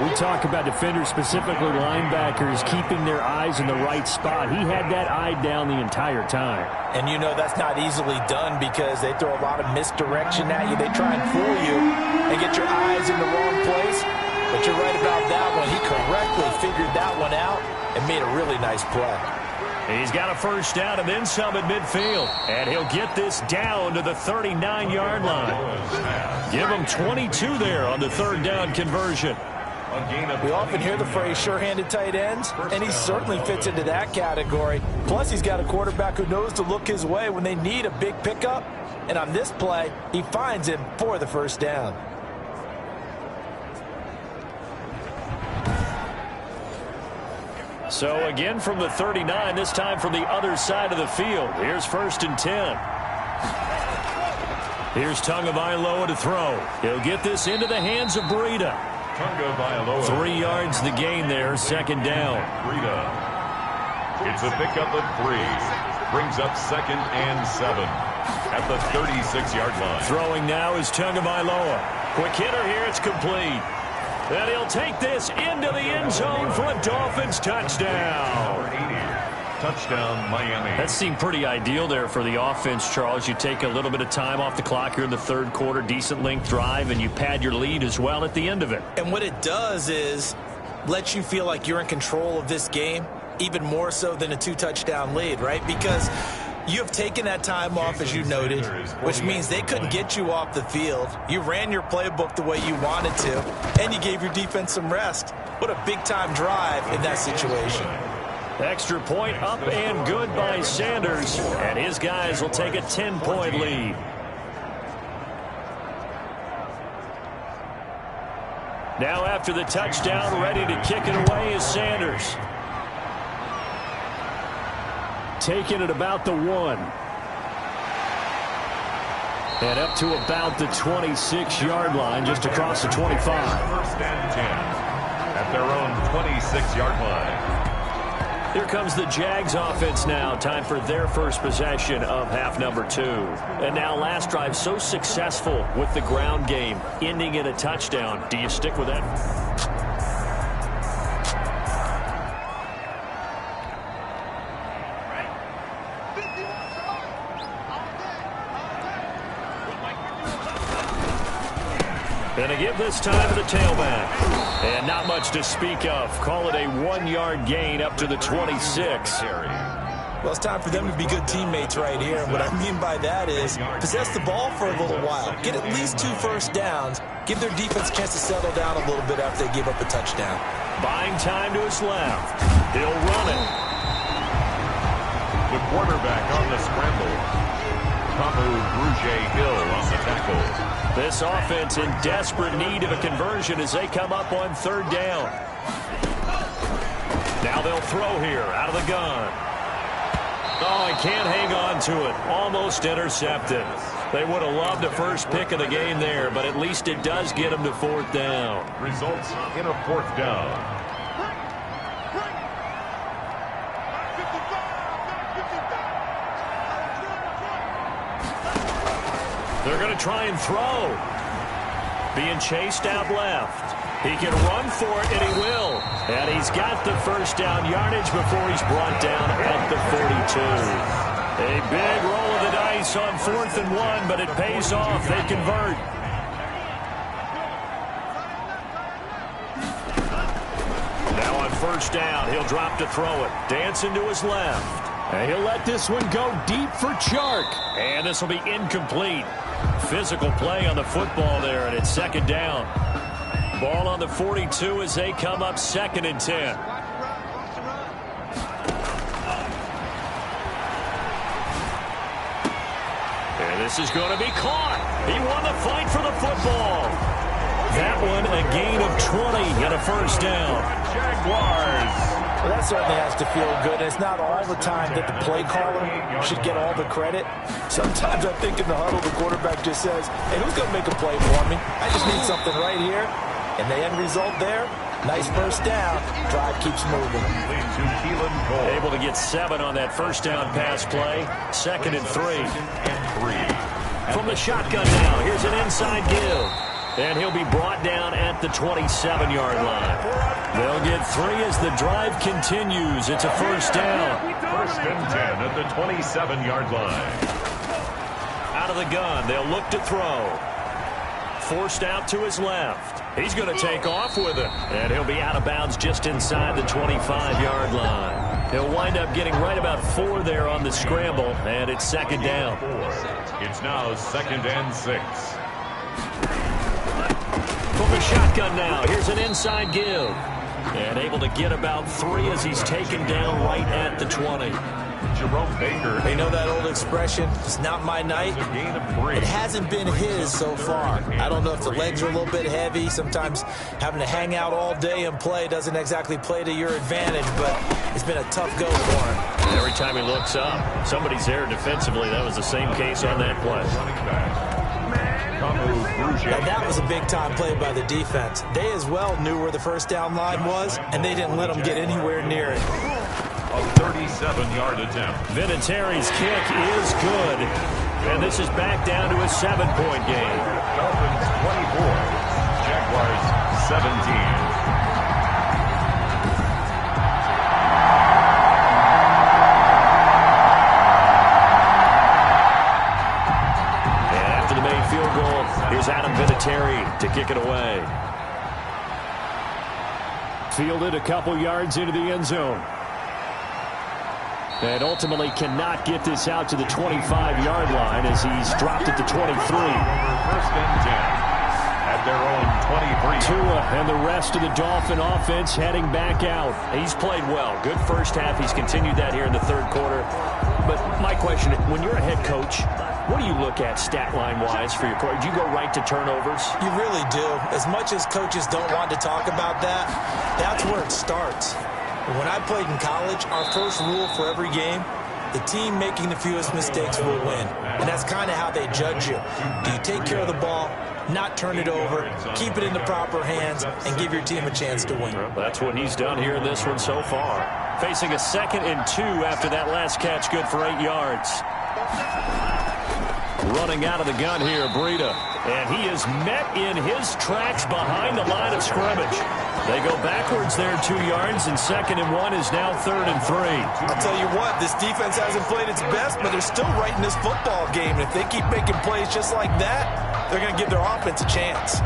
We talk about defenders, specifically linebackers, keeping their eyes in the right spot. He had that eye down the entire time. And you know that's not easily done because they throw a lot of misdirection at you. They try and fool you and get your eyes in the wrong place. But you're right about that one. He correctly figured that one out and made a really nice play. He's got a first down and then some at midfield. And he'll get this down to the 39-yard line. Give him 22 there on the 3rd down conversion. We often hear the phrase sure-handed tight ends, and he certainly fits into that category. Plus, he's got a quarterback who knows to look his way when they need a big pickup. And on this play, he finds him for the first down. So again from the 39, this time from the other side of the field. Here's 1st and 10. Here's Tagovailoa to throw. He'll get this into the hands of Breida. 3 yards the gain there, 2nd down. Breida. It's a pickup of 3. Brings up 2nd and 7 at the 36-yard line. Throwing now is Tagovailoa. Quick hitter here, it's complete. And he'll take this into the end zone for a Dolphins touchdown. Touchdown, Miami. That seemed pretty ideal there for the offense, Charles. You take a little bit of time off the clock here in the 3rd quarter, decent length drive, and you pad your lead as well at the end of it. And what it does is let you feel like you're in control of this game, even more so than a 2-touchdown lead, right? Because you have taken that time off, as you noted, which means they couldn't get you off the field. You ran your playbook the way you wanted to, and you gave your defense some rest. What a big-time drive in that situation. Extra point up and good by Sanders, and his guys will take a 10-point lead. Now after the touchdown, ready to kick it away is Sanders. Taking it about the 1. And up to about the 26-yard line, just across the 25. First and 10 at their own 26-yard line. Here comes the Jags offense now. Time for their first possession of half number 2. And now last drive so successful with the ground game, ending in a touchdown. Do you stick with that? And a give this time to the tailback. And not much to speak of. Call it a 1-yard gain up to the 26. Well, it's time for them to be good teammates right here. And what I mean by that is possess the ball for a little while. Get at least 2 first downs. Give their defense a chance to settle down a little bit after they give up a touchdown. Buying time to his left. He'll run it. The quarterback on the scramble. Hill on the tackle. This offense in desperate need of a conversion as they come up on 3rd down. Now they'll throw here out of the gun. Oh, he can't hang on to it. Almost intercepted. They would have loved a first pick of the game there, but at least it does get them to 4th down. Results in a 4th down. They're going to try and throw. Being chased out left. He can run for it, and he will. And he's got the first down yardage before he's brought down at the 42. A big roll of the dice on 4th and 1, but it pays off. They convert. Now on 1st down, he'll drop to throw it. Dancing to his left. And he'll let this one go deep for Chark. And this will be incomplete. Physical play on the football there, and it's 2nd down. Ball on the 42 as they come up 2nd and 10. And this is going to be caught. He won the fight for the football. That one a gain of 20 and a first down. Jaguars. Well, that certainly has to feel good. It's not all the time that the play caller should get all the credit. Sometimes I think in the huddle, the quarterback just says, hey, who's going to make a play for me? I just need something right here. And the end result there, nice first down. Drive keeps moving. Able to get 7 on that first down pass play. 2nd and 3. From the shotgun now, here's an inside give. And he'll be brought down at the 27-yard line. They'll get 3 as the drive continues. It's a first down. 1st and 10 at the 27-yard line. Out of the gun, they'll look to throw. Forced out to his left. He's going to take off with it. And he'll be out of bounds just inside the 25-yard line. He'll wind up getting right about 4 there on the scramble, and it's 2nd down. It's now 2nd and 6. From the shotgun now, here's an inside give. And able to get about 3 as he's taken down right at the 20. Jerome Baker. They know that old expression, it's not my night. It hasn't been his so far. I don't know if the legs are a little bit heavy. Sometimes having to hang out all day and play doesn't exactly play to your advantage, but it's been a tough go for him. Every time he looks up, somebody's there defensively. That was the same case on that play. Now that was a big-time play by the defense. They as well knew where the first down line was, and they didn't let them get anywhere near it. A 37-yard attempt. Vinatieri's kick is good. And this is back down to a 7-point game. Dolphins 24, Jaguars 17. Here's Adam Vinatieri to kick it away. Fielded a couple yards into the end zone. And ultimately cannot get this out to the 25-yard line as he's dropped at the 23. 1st and 10 at their own 23. Tua and the rest of the Dolphin offense heading back out. He's played well. Good first half. He's continued that here in the 3rd quarter. But my question, when you're a head coach, What do you look at stat line-wise for your quarterback? Do you go right to turnovers? You really do. As much as coaches don't want to talk about that, that's where it starts. When I played in college, our first rule for every game, the team making the fewest mistakes will win. And that's kind of how they judge you. Do you take care of the ball, not turn it over, keep it in the proper hands, and give your team a chance to win? Well, that's what he's done here in this one so far. Facing a 2nd and 2 after that last catch, good for 8 yards. Running out of the gun here, Breida. And he is met in his tracks behind the line of scrimmage. They go backwards there 2 yards, and 2nd and 1 is now 3rd and 3. I'll tell you what, this defense hasn't played its best, but they're still right in this football game. And if they keep making plays just like that, they're going to give their offense a chance.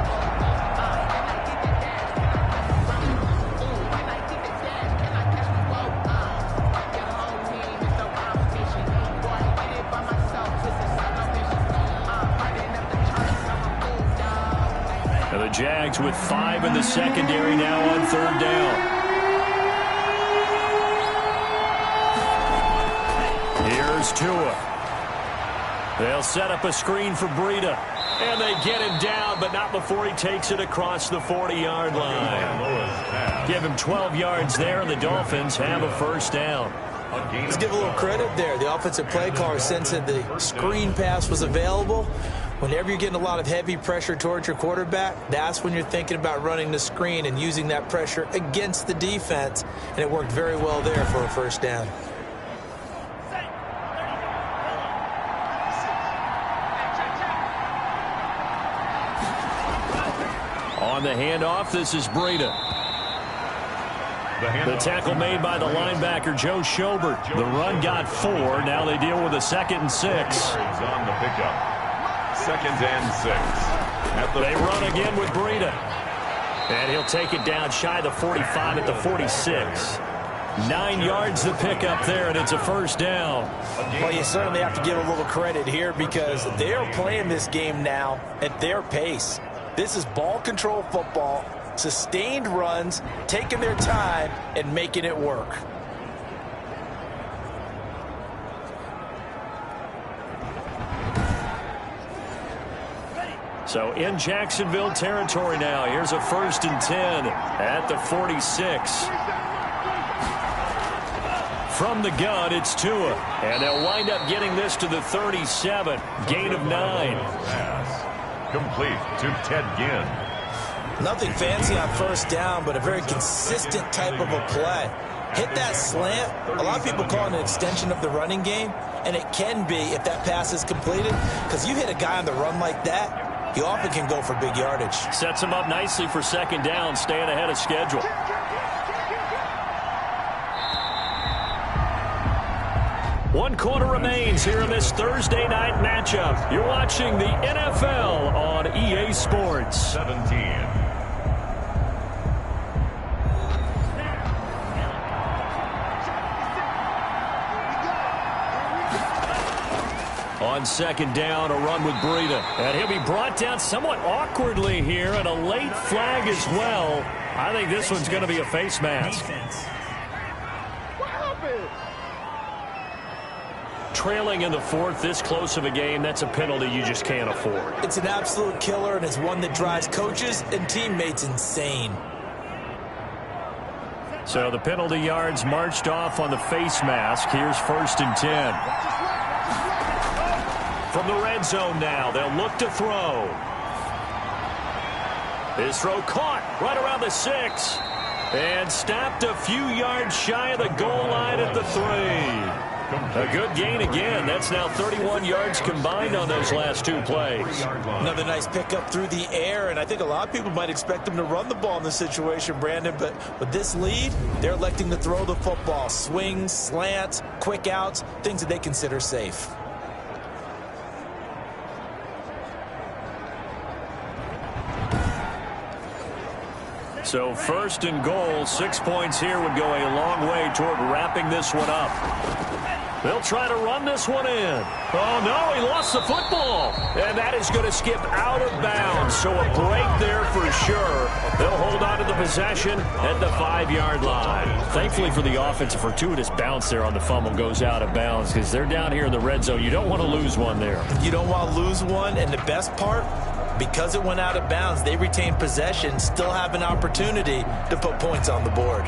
The Jags with 5 in the secondary now on 3rd down. Here's Tua. They'll set up a screen for Breida. And they get him down, but not before he takes it across the 40-yard line. Give him 12 yards there, and the Dolphins have a 1st down. Let's give a little credit there. The offensive play caller sensed that the screen pass was available. Whenever you're getting a lot of heavy pressure towards your quarterback, that's when you're thinking about running the screen and using that pressure against the defense. And it worked very well there for a 1st down. On the handoff, this is Breida. The tackle made by the linebacker, Joe Schobert. The run got 4. Now they deal with a 2nd and 6. On the pickup. 2nd and 6. They run again with Breida. And he'll take it down shy of the 45 at the 46. 9 yards to pick up there, and it's a 1st down. Well, you certainly have to give a little credit here because they're playing this game now at their pace. This is ball control football, sustained runs, taking their time, and making it work. So in Jacksonville territory now. Here's a 1st and 10 at the 46. From the gun, it's Tua. And they'll wind up getting this to the 37. Gain of 9. Pass complete to Ted Ginn. Nothing fancy on 1st down, but a very consistent type of a play. Hit that slant. A lot of people call it an extension of the running game, and it can be if that pass is completed, because you hit a guy on the run like that, he often can go for big yardage. Sets him up nicely for 2nd down, staying ahead of schedule. One quarter remains here in this Thursday night matchup. You're watching the NFL on EA Sports. 17. On 2nd down, a run with Breida. And he'll be brought down somewhat awkwardly here, and a late flag as well. I think this one's going to be a face mask. What happened? Trailing in the 4th, this close of a game, that's a penalty you just can't afford. It's an absolute killer, and it's one that drives coaches and teammates insane. So the penalty yards marched off on the face mask. Here's 1st and 10. From the red zone now, they'll look to throw. His throw caught right around the 6. And stopped a few yards shy of the goal line at the 3. A good gain again. That's now 31 yards combined on those last 2 plays. Another nice pickup through the air, and I think a lot of people might expect them to run the ball in this situation, Brandon, but with this lead, they're electing to throw the football. Swings, slants, quick outs, things that they consider safe. So 1st and goal, 6 points here would go a long way toward wrapping this one up. They'll try to run this one in. Oh, no, he lost the football. And that is going to skip out of bounds. So a break there for sure. They'll hold on to the possession at the 5-yard line. Thankfully for the offense, a fortuitous bounce there on the fumble goes out of bounds because they're down here in the red zone. You don't want to lose one there. You don't want to lose one, and the best part, because it went out of bounds, they retain possession, still have an opportunity to put points on the board.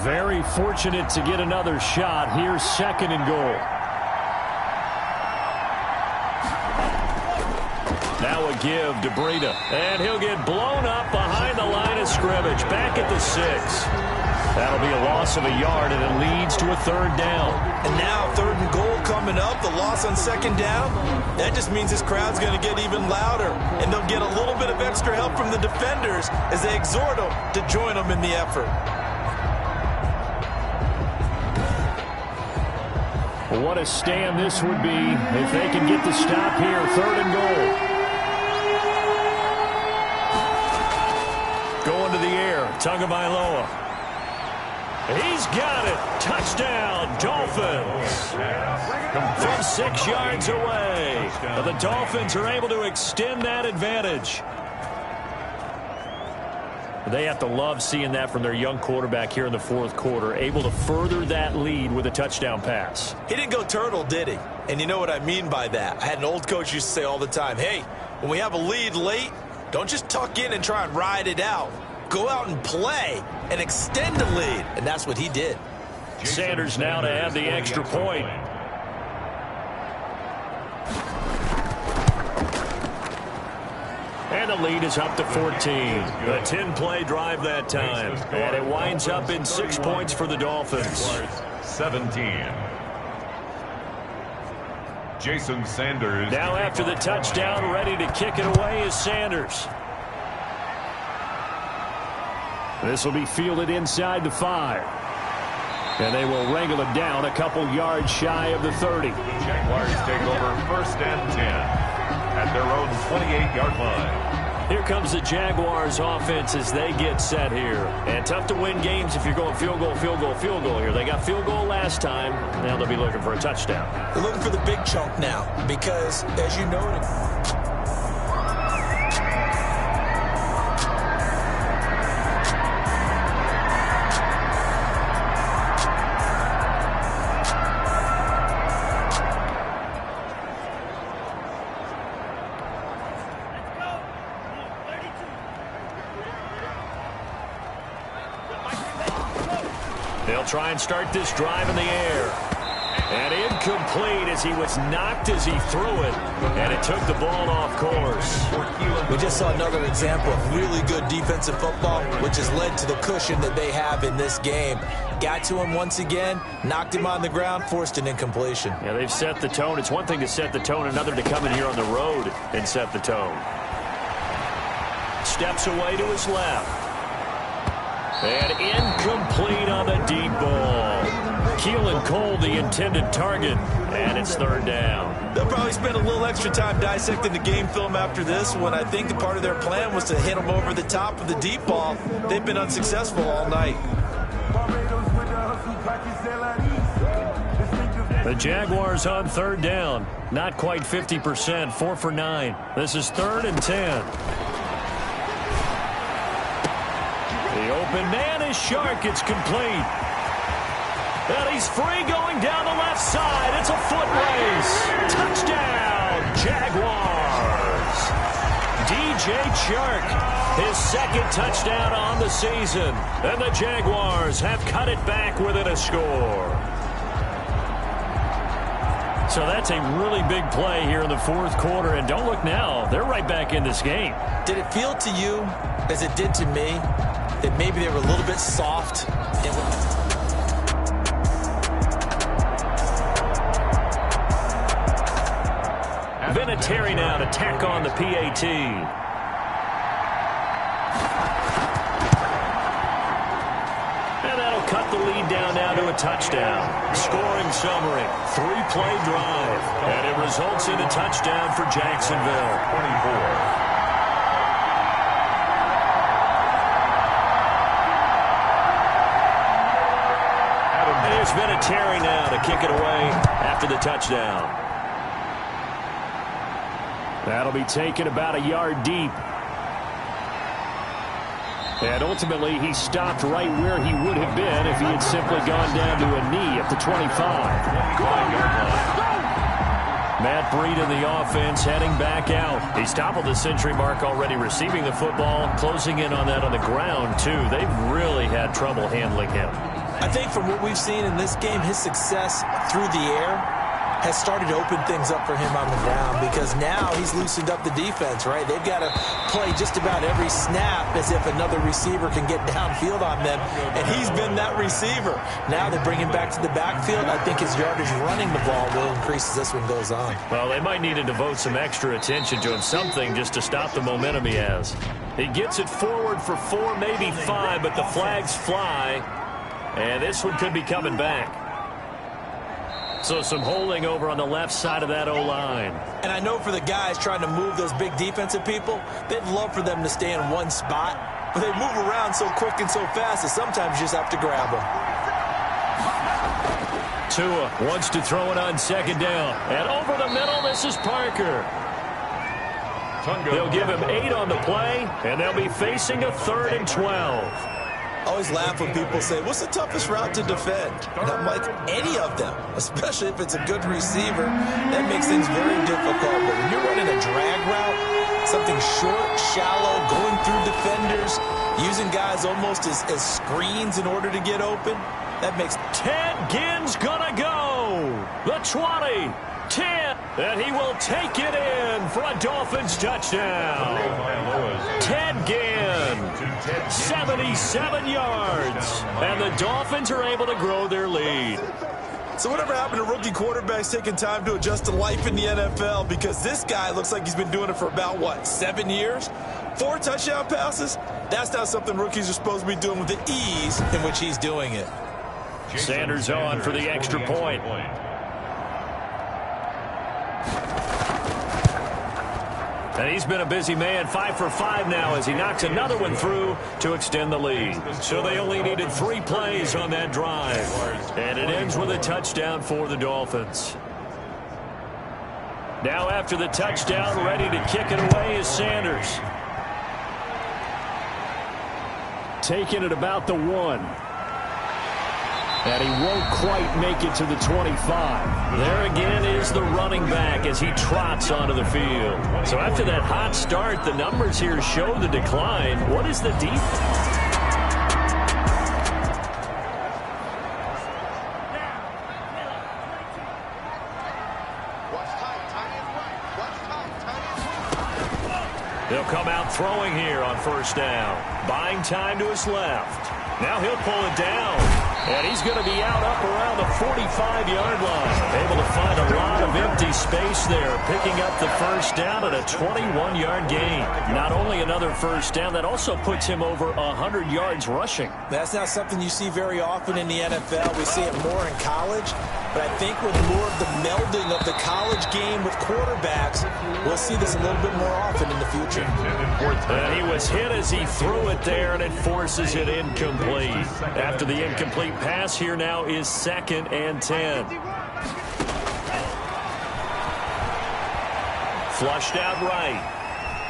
Very fortunate to get another shot. Here's 2nd and goal. Now a give to Breida. And he'll get blown up behind the line of scrimmage. Back at the 6. That'll be a loss of a yard, and it leads to a 3rd down. And now 3rd and goal coming up. The loss on 2nd down. That just means this crowd's going to get even louder. And they'll get a little bit of extra help from the defenders as they exhort them to join them in the effort. What a stand this would be if they can get the stop here. 3rd and goal. Going to the air. Tagovailoa. He's got it. Touchdown, Dolphins. From 6 yards away. The Dolphins are able to extend that advantage. They have to love seeing that from their young quarterback here in the 4th quarter, able to further that lead with a touchdown pass. He didn't go turtle, did he? And you know what I mean by that. I had an old coach used to say all the time, hey, when we have a lead late, don't just tuck in and try and ride it out. Go out and play and extend the lead. And that's what he did. Sanders now to have the extra point. And the lead is up to 14. A 10-play drive that time. And it winds up in 6 points for the Dolphins. 17. Jason Sanders. Now after the touchdown, ready to kick it away is Sanders. This will be fielded inside the 5. And they will wrangle it down a couple yards shy of the 30. The Jaguars take over 1st and 10 at their own 28-yard line. Here comes the Jaguars offense as they get set here. And tough to win games if you're going field goal, field goal, field goal here. They got field goal last time. Now they'll be looking for a touchdown. They're looking for the big chunk now because, as you noted, try and start this drive in the air. And incomplete as he was knocked as he threw it. And it took the ball off course. We just saw another example of really good defensive football, which has led to the cushion that they have in this game. Got to him once again, knocked him on the ground, forced an incompletion. Yeah, they've set the tone. It's one thing to set the tone, another to come in here on the road and set the tone. Steps away to his left. And incomplete on the deep ball. Keelan Cole, the intended target, and it's 3rd down. They'll probably spend a little extra time dissecting the game film after this one. I think the part of their plan was to hit them over the top of the deep ball. They've been unsuccessful all night. The Jaguars on 3rd down. Not quite 50%, 4 for 9. This is 3rd and 10. The open man is Shark. It's complete. And he's free going down the left side. It's a foot race. Touchdown, Jaguars. DJ Chark, his 2nd touchdown on the season. And the Jaguars have cut it back within a score. So that's a really big play here in the 4th quarter. And don't look now. They're right back in this game. Did it feel to you, as it did to me, that maybe they were a little bit soft? Vinatieri now to tack on the PAT. And that'll cut the lead down now to a touchdown. Scoring summary, 3-play drive. And it results in a touchdown for Jacksonville. 24. There's been a Terry now to kick it away after the touchdown. That'll be taken about a yard deep. And ultimately, he stopped right where he would have been if he had simply gone down to a knee at the 25. Matt Breida in the offense heading back out. He's toppled the century mark already receiving the football, closing in on that on the ground, too. They've really had trouble handling him. I think from what we've seen in this game, his success through the air has started to open things up for him on the ground because now he's loosened up the defense, right? They've got to play just about every snap as if another receiver can get downfield on them, and he's been that receiver. Now they bring him back to the backfield. I think his yardage running the ball will increase as this one goes on. Well, they might need to devote some extra attention to him, something just to stop the momentum he has. He gets it forward for 4, maybe 5, but the flags fly, and this one could be coming back. So some holding over on the left side of that O-line. And I know for the guys trying to move those big defensive people, they'd love for them to stay in one spot, but they move around so quick and so fast that sometimes you just have to grab them. Tua wants to throw it on second down. And over the middle, this is Parker. They'll give him 8 on the play, and they'll be facing a 3rd and 12. I always laugh when people say, what's the toughest route to defend? And I'm like, any of them, especially if it's a good receiver. That makes things very difficult. But when you're running a drag route, something short, shallow, going through defenders, using guys almost as screens in order to get open, that makes... Ted Ginn's gonna go. The 20, 10, and he will take it in for a Dolphins touchdown. Ted Ginn, 77 yards, and the Dolphins are able to grow their lead. So whatever happened to rookie quarterbacks taking time to adjust to life in the NFL? Because this guy looks like he's been doing it for about, what, 7 years? 4 touchdown passes? That's not something rookies are supposed to be doing with the ease in which he's doing it. Sanders on for the extra point. And he's been a busy man, 5 for 5 now as he knocks another one through to extend the lead. So they only needed 3 plays on that drive. And it ends with a touchdown for the Dolphins. Now after the touchdown, ready to kick it away is Sanders. Taking it about the 1. And he won't quite make it to the 25. There again is the running back as he trots onto the field. So after that hot start, the numbers here show the decline. What is the defense? They'll come out throwing here on first down. Buying time to his left. Now he'll pull it down. And he's going to be out up around the 45-yard line. Able to find a lot of empty space there, picking up the first down at a 21-yard gain. Not only another first down, that also puts him over 100 yards rushing. That's not something you see very often in the NFL. We see it more in college. But I think with more of the melding of the college game with quarterbacks, we'll see this a little bit more often in the future. And he was hit as he threw it there, and it forces it incomplete. After the incomplete pass, here now is 2nd and 10. Flushed out right.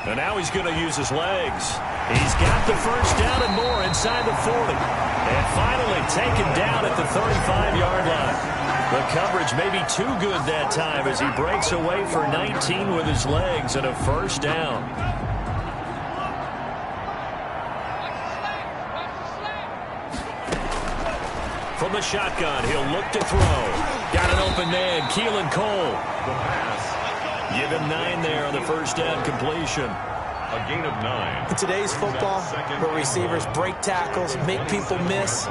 And now he's going to use his legs. He's got the first down and more inside the 40. And finally taken down at the 35-yard line. The coverage may be too good that time as he breaks away for 19 with his legs and a first down. From the shotgun, he'll look to throw. Got an open man, Keelan Cole. Give him 9 there on the first down completion. A gain of 9. In today's football, where receivers break tackles, make people miss,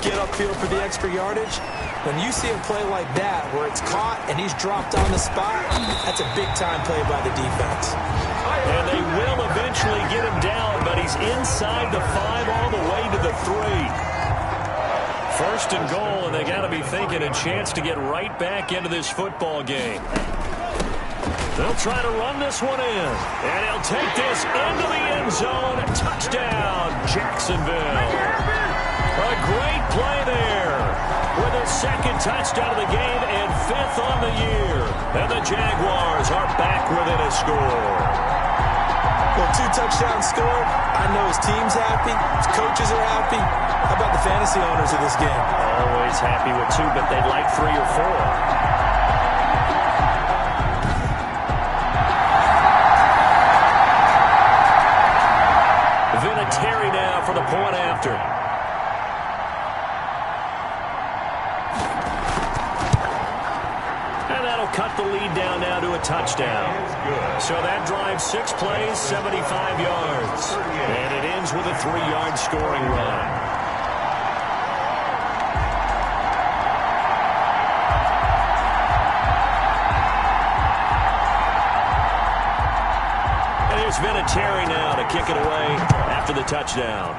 get upfield for the extra yardage, when you see a play like that where it's caught and he's dropped on the spot, that's a big-time play by the defense. And they will eventually get him down, but he's inside the 5 all the way to the 3. First and goal, and they got to be thinking a chance to get right back into this football game. They'll try to run this one in. And he'll take this into the end zone. Touchdown, Jacksonville. A great play there with a second touchdown of the game and 5th on the year. And the Jaguars are back within a score. Well, 2 touchdowns scored. I know his team's happy. His coaches are happy. How about the fantasy owners of this game? Always happy with 2, but they'd like 3 or 4. Terry now for the point after. And that'll cut the lead down now to a touchdown. So that drives 6 plays, 75 yards. And it ends with a 3-yard scoring run. And there's Vinatieri now to kick it away after the touchdown.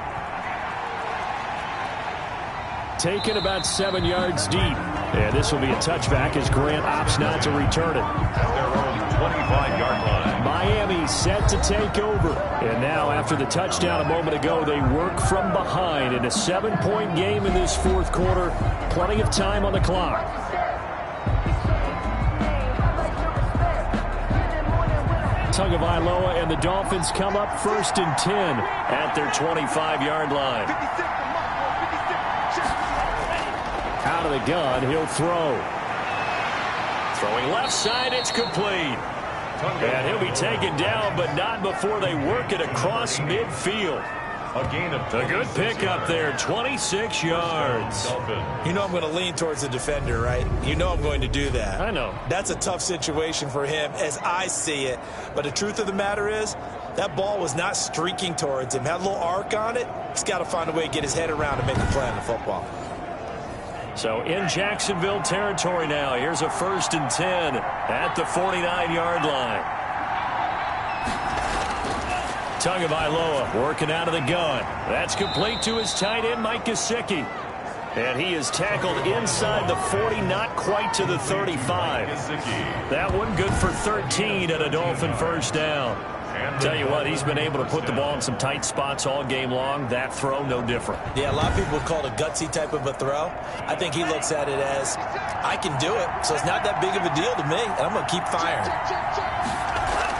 Taken about 7 yards deep. And this will be a touchback as Grant opts not to return it. At their own 25-yard line. Miami set to take over. And now after the touchdown a moment ago, they work from behind in a 7-point game in this 4th quarter. Plenty of time on the clock. Tagovailoa and the Dolphins come up 1st and 10 at their 25-yard line. Out of the gun, he'll throw. Throwing left side, it's complete. And he'll be taken down, but not before they work it across midfield. A gain of a good pickup there, 26 yards. You know I'm going to lean towards the defender, right? You know I'm going to do that. I know. That's a tough situation for him as I see it. But the truth of the matter is, that ball was not streaking towards him. Had a little arc on it. He's got to find a way to get his head around and make a play on the football. So in Jacksonville territory now. Here's a 1st and 10 at the 49-yard line. Tagovailoa working out of the gun. That's complete to his tight end, Mike Gesicki. And he is tackled inside the 40, not quite to the 35. That one good for 13 and a Dolphin 1st down. Tell you what, he's been able to put the ball in some tight spots all game long. That throw, no different. Yeah, a lot of people call it a gutsy type of a throw. I think he looks at it as, I can do it, so it's not that big of a deal to me, and I'm going to keep firing.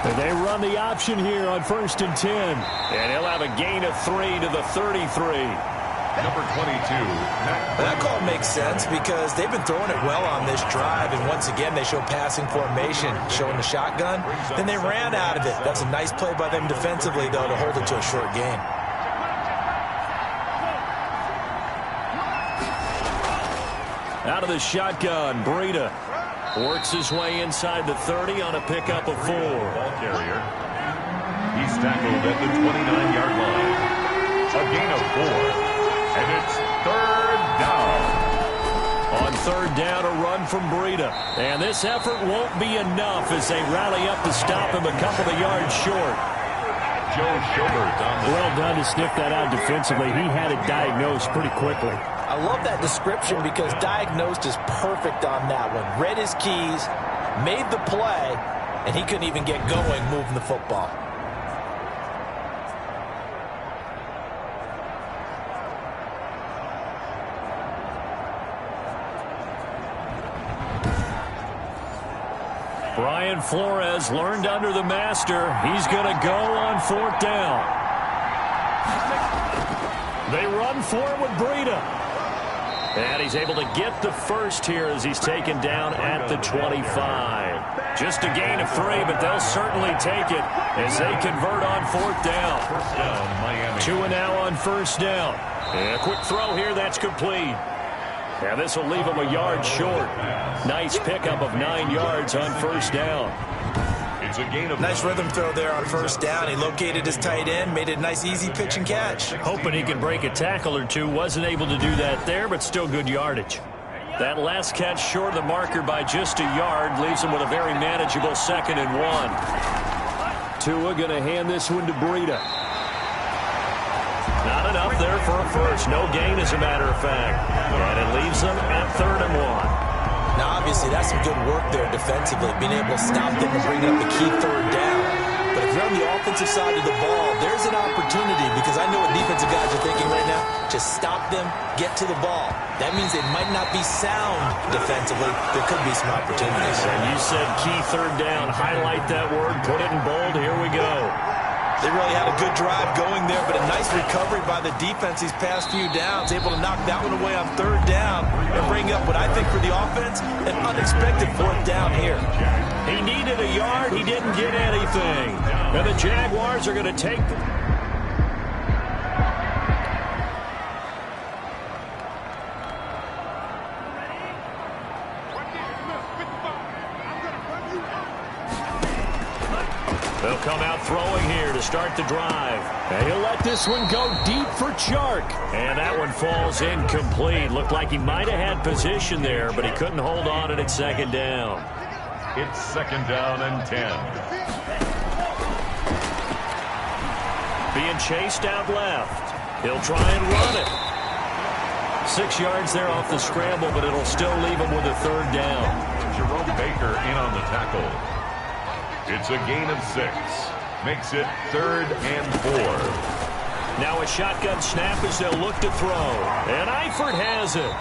And they run the option here on 1st and 10. And he'll have a gain of 3 to the 33. Number 22. That call makes sense because they've been throwing it well on this drive, and once again they show passing formation, showing the shotgun. Then they ran out of it. That's a nice play by them defensively, though, to hold it to a short gain. Out of the shotgun, Breida works his way inside the 30 on a pickup of 4. Ball carrier. He's tackled at the 29-yard line. A gain of 4. And it's 3rd down. On 3rd down, a run from Breida. And this effort won't be enough as they rally up to stop him a couple of yards short. Joe Schobert on the well done to sniff that out defensively. He had it diagnosed pretty quickly. I love that description because diagnosed is perfect on that one. Read his keys, made the play, and he couldn't even get going moving the football. Brian Flores learned under the master. He's going to go on 4th down. They run for it with Breida. And he's able to get the first here as he's taken down at the 25. Just a gain of 3, but they'll certainly take it as they convert on 4th down. First down, Miami. 2 and now on 1st down. And a quick throw here, that's complete. And this will leave him a yard short. Nice pickup of 9 yards on 1st down. It's a gain of nice rhythm throw there on 1st down. He located his tight end, made it a nice easy pitch and catch. Hoping he could break a tackle or two. Wasn't able to do that there, but still good yardage. That last catch short of the marker by just a yard leaves him with a very manageable 2nd and 1. Tua going to hand this one to Breida. Not enough there for a first. No gain, as a matter of fact. And it leaves them at 3rd and 1. Now, obviously, that's some good work there defensively, being able to stop them and bring up the key 3rd down. But if you're on the offensive side of the ball, there's an opportunity because I know what defensive guys are thinking right now. Just stop them, get to the ball. That means they might not be sound defensively. There could be some opportunities. And you said key third down. Highlight that word. Put it in bold. Here we go. They really had a good drive going there, but a nice recovery by the defense these past few downs. Able to knock that one away on third down and bring up what I think for the offense, an unexpected fourth down here. He needed a yard. He didn't get anything. And the Jaguars are going to take them. They'll come out throwing here to start the drive. And he'll let this one go deep for Chark. And that one falls incomplete. Looked like he might have had position there, but he couldn't hold on at second down. It's second down and 10. Being chased out left. He'll try and run it. 6 yards there off the scramble, but it'll still leave him with a third down. Jerome Baker in on the tackle. It's a gain of 6. Makes it 3rd and 4. Now a shotgun snap as they'll look to throw. And Eifert has it.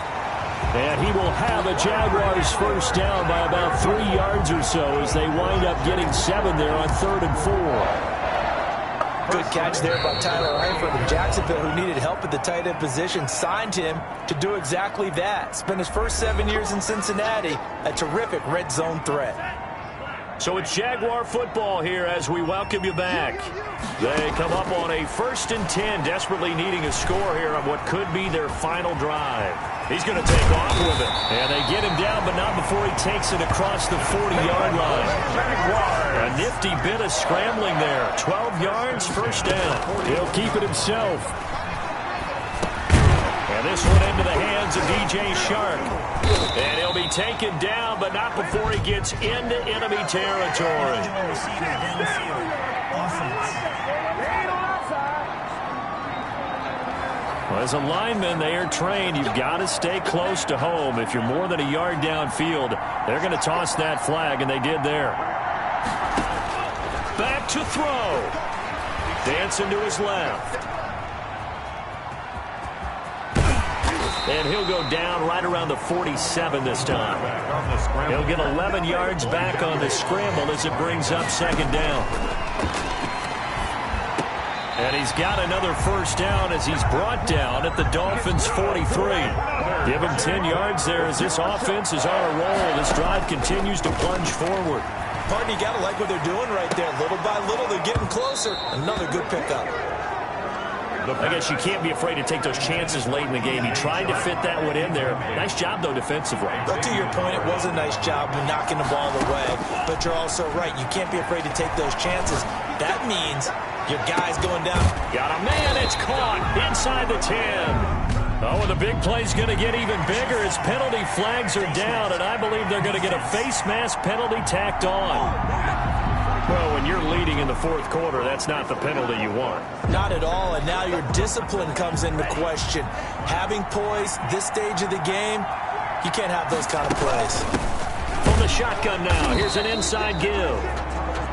And he will have a Jaguars first down by about 3 yards or so as they wind up getting 7 there on 3rd and 4. Good catch there by Tyler Eifert of Jacksonville, who needed help at the tight end position. Signed him to do exactly that. Spent his first 7 years in Cincinnati, a terrific red zone threat. So it's Jaguar football here as we welcome you back. They come up on a 1st and 10, desperately needing a score here on what could be their final drive. He's going to take off with it. And they get him down, but not before he takes it across the 40-yard line. A nifty bit of scrambling there. 12 yards, first down. He'll keep it himself. And this one into the hands of DJ Chark. And he'll be taken down, but not before he gets into enemy territory. Well, as a lineman, they are trained. You've got to stay close to home. If you're more than a yard downfield, they're going to toss that flag, and they did there. Back to throw. Dancing to his left. And he'll go down right around the 47 this time. He'll get 11 yards back on the scramble as it brings up second down. And he's got another first down as he's brought down at the Dolphins' 43. Give him 10 yards there as this offense is on a roll. This drive continues to plunge forward. Pardon, you got to like what they're doing right there. Little by little, they're getting closer. Another good pickup. I guess you can't be afraid to take those chances late in the game. He tried to fit that one in there. Nice job, though, defensively. But to your point, it was a nice job knocking the ball away. But you're also right. You can't be afraid to take those chances. That means your guy's going down. Got a man. It's caught inside the 10. Oh, and the big play's going to get even bigger as penalty flags are down, and I believe they're going to get a face mask penalty tacked on. Well, when you're leading in the fourth quarter, that's not the penalty you want. Not at all, and now your discipline comes into question. Having poise this stage of the game, you can't have those kind of plays. From the shotgun now, here's an inside give.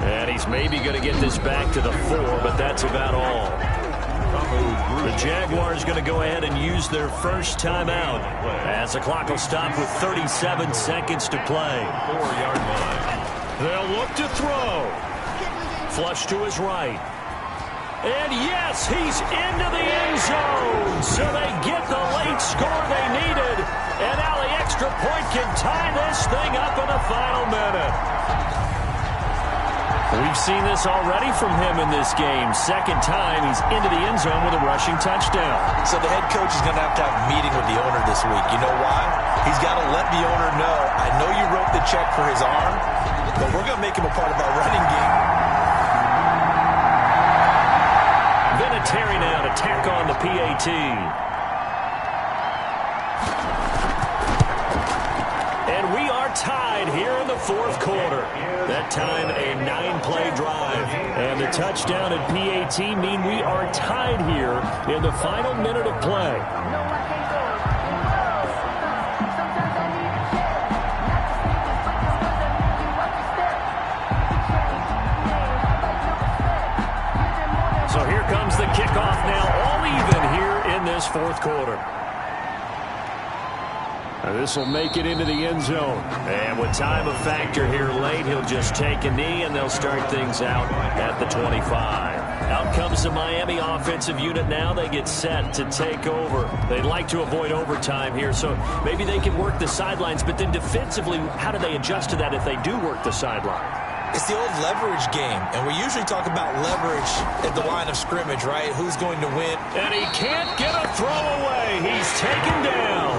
And he's maybe going to get this back to the 4, but that's about all. The Jaguars going to go ahead and use their first timeout as the clock will stop with 37 seconds to play. 4-yard line. They'll look to throw. Flush to his right. And yes, he's into the end zone. So they get the late score they needed. And now the extra point can tie this thing up in the final minute. We've seen this already from him in this game. Second time he's into the end zone with a rushing touchdown. So the head coach is going to have a meeting with the owner this week. You know why? He's got to let the owner know, I know you wrote the check for his arm, but we're going to make him a part of our running game. Vinatieri now to tack on the PAT. And we are tied here in the fourth quarter. That time a 9-play drive. And the touchdown at PAT mean we are tied here in the final minute of play. comes the kickoff now, all even here in this fourth quarter. This will make it into the end zone. And with time a factor here late, he'll just take a knee, and they'll start things out at the 25. Out comes the Miami offensive unit now. They get set to take over. They'd like to avoid overtime here, so maybe they can work the sidelines. But then defensively, how do they adjust to that if they do work the sideline? It's the old leverage game, and we usually talk about leverage at the line of scrimmage, right? Who's going to win? And he can't get a throw away. He's taken down.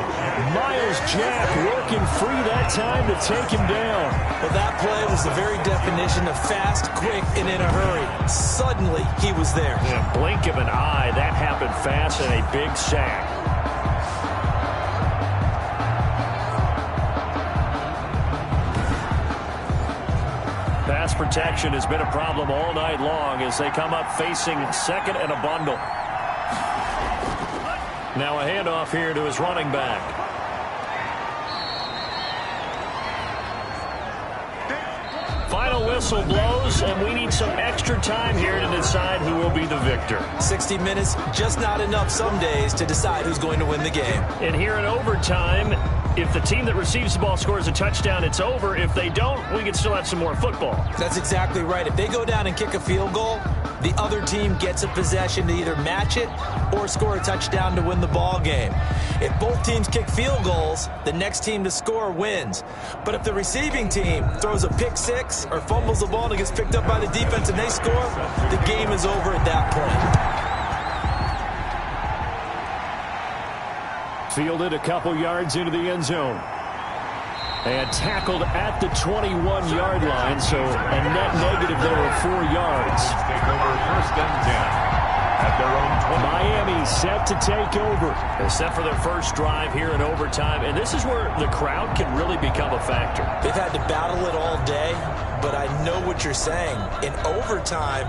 Myles Jack working free that time to take him down. Well, that play was the very definition of fast, quick, and in a hurry. Suddenly, he was there. In a blink of an eye, that happened fast, and a big sack. Pass protection has been a problem all night long as they come up facing second and a bundle. Now a handoff here to his running back. Final whistle blows, and we need some extra time here to decide who will be the victor. 60 minutes, just not enough some days to decide who's going to win the game. And here in overtime, if the team that receives the ball scores a touchdown, it's over. If they don't, we can still have some more football. That's exactly right. If they go down and kick a field goal, the other team gets a possession to either match it or score a touchdown to win the ball game. If both teams kick field goals, the next team to score wins. But if the receiving team throws a pick six or fumbles the ball and it gets picked up by the defense and they score, the game is over at that point. Fielded a couple yards into the end zone. And tackled at the 21-yard line, so a net negative there of 4 yards. Take over first and 10 at their own 20. Miami set to take over. They're set for their first drive here in overtime, and this is where the crowd can really become a factor. They've had to battle it all day, but I know what you're saying. In overtime,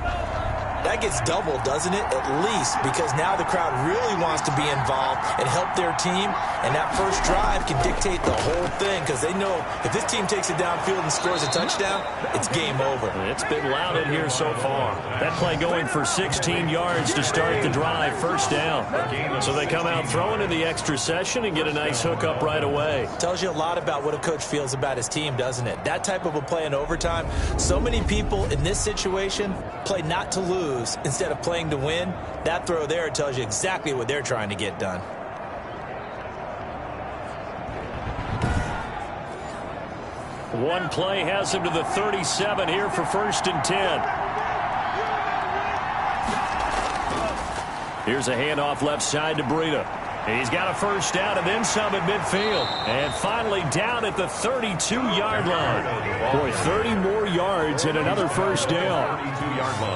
that gets doubled, doesn't it? At least, because now the crowd really wants to be involved and help their team, and that first drive can dictate the whole thing because they know if this team takes it downfield and scores a touchdown, it's game over. It's been loud in here so far. That play going for 16 yards to start the drive, first down. So they come out throwing in the extra session and get a nice hook up right away. Tells you a lot about what a coach feels about his team, doesn't it? That type of a play in overtime, so many people in this situation play not to lose instead of playing to win. That throw there tells you exactly what they're trying to get done. One play has him to the 37 here for first and 10. Here's a handoff left side to Breida. He's got a first down and then some at midfield. And finally down at the 32-yard line. Boy, 30 more yards and another first down.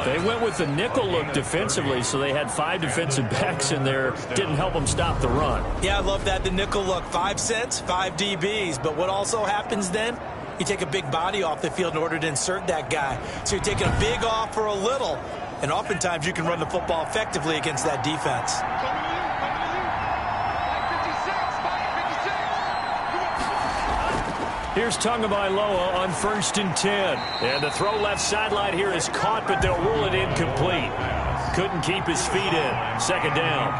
They went with the nickel look defensively, so they had 5 defensive backs in there. Didn't help them stop the run. Yeah, I love that, the nickel look. 5 cents, 5 DBs. But what also happens then? You take a big body off the field in order to insert that guy. So you're taking a big off for a little. And oftentimes you can run the football effectively against that defense. Here's Tagovailoa on first and 10. And the throw left sideline here is caught, but they'll rule it incomplete. Couldn't keep his feet in. Second down.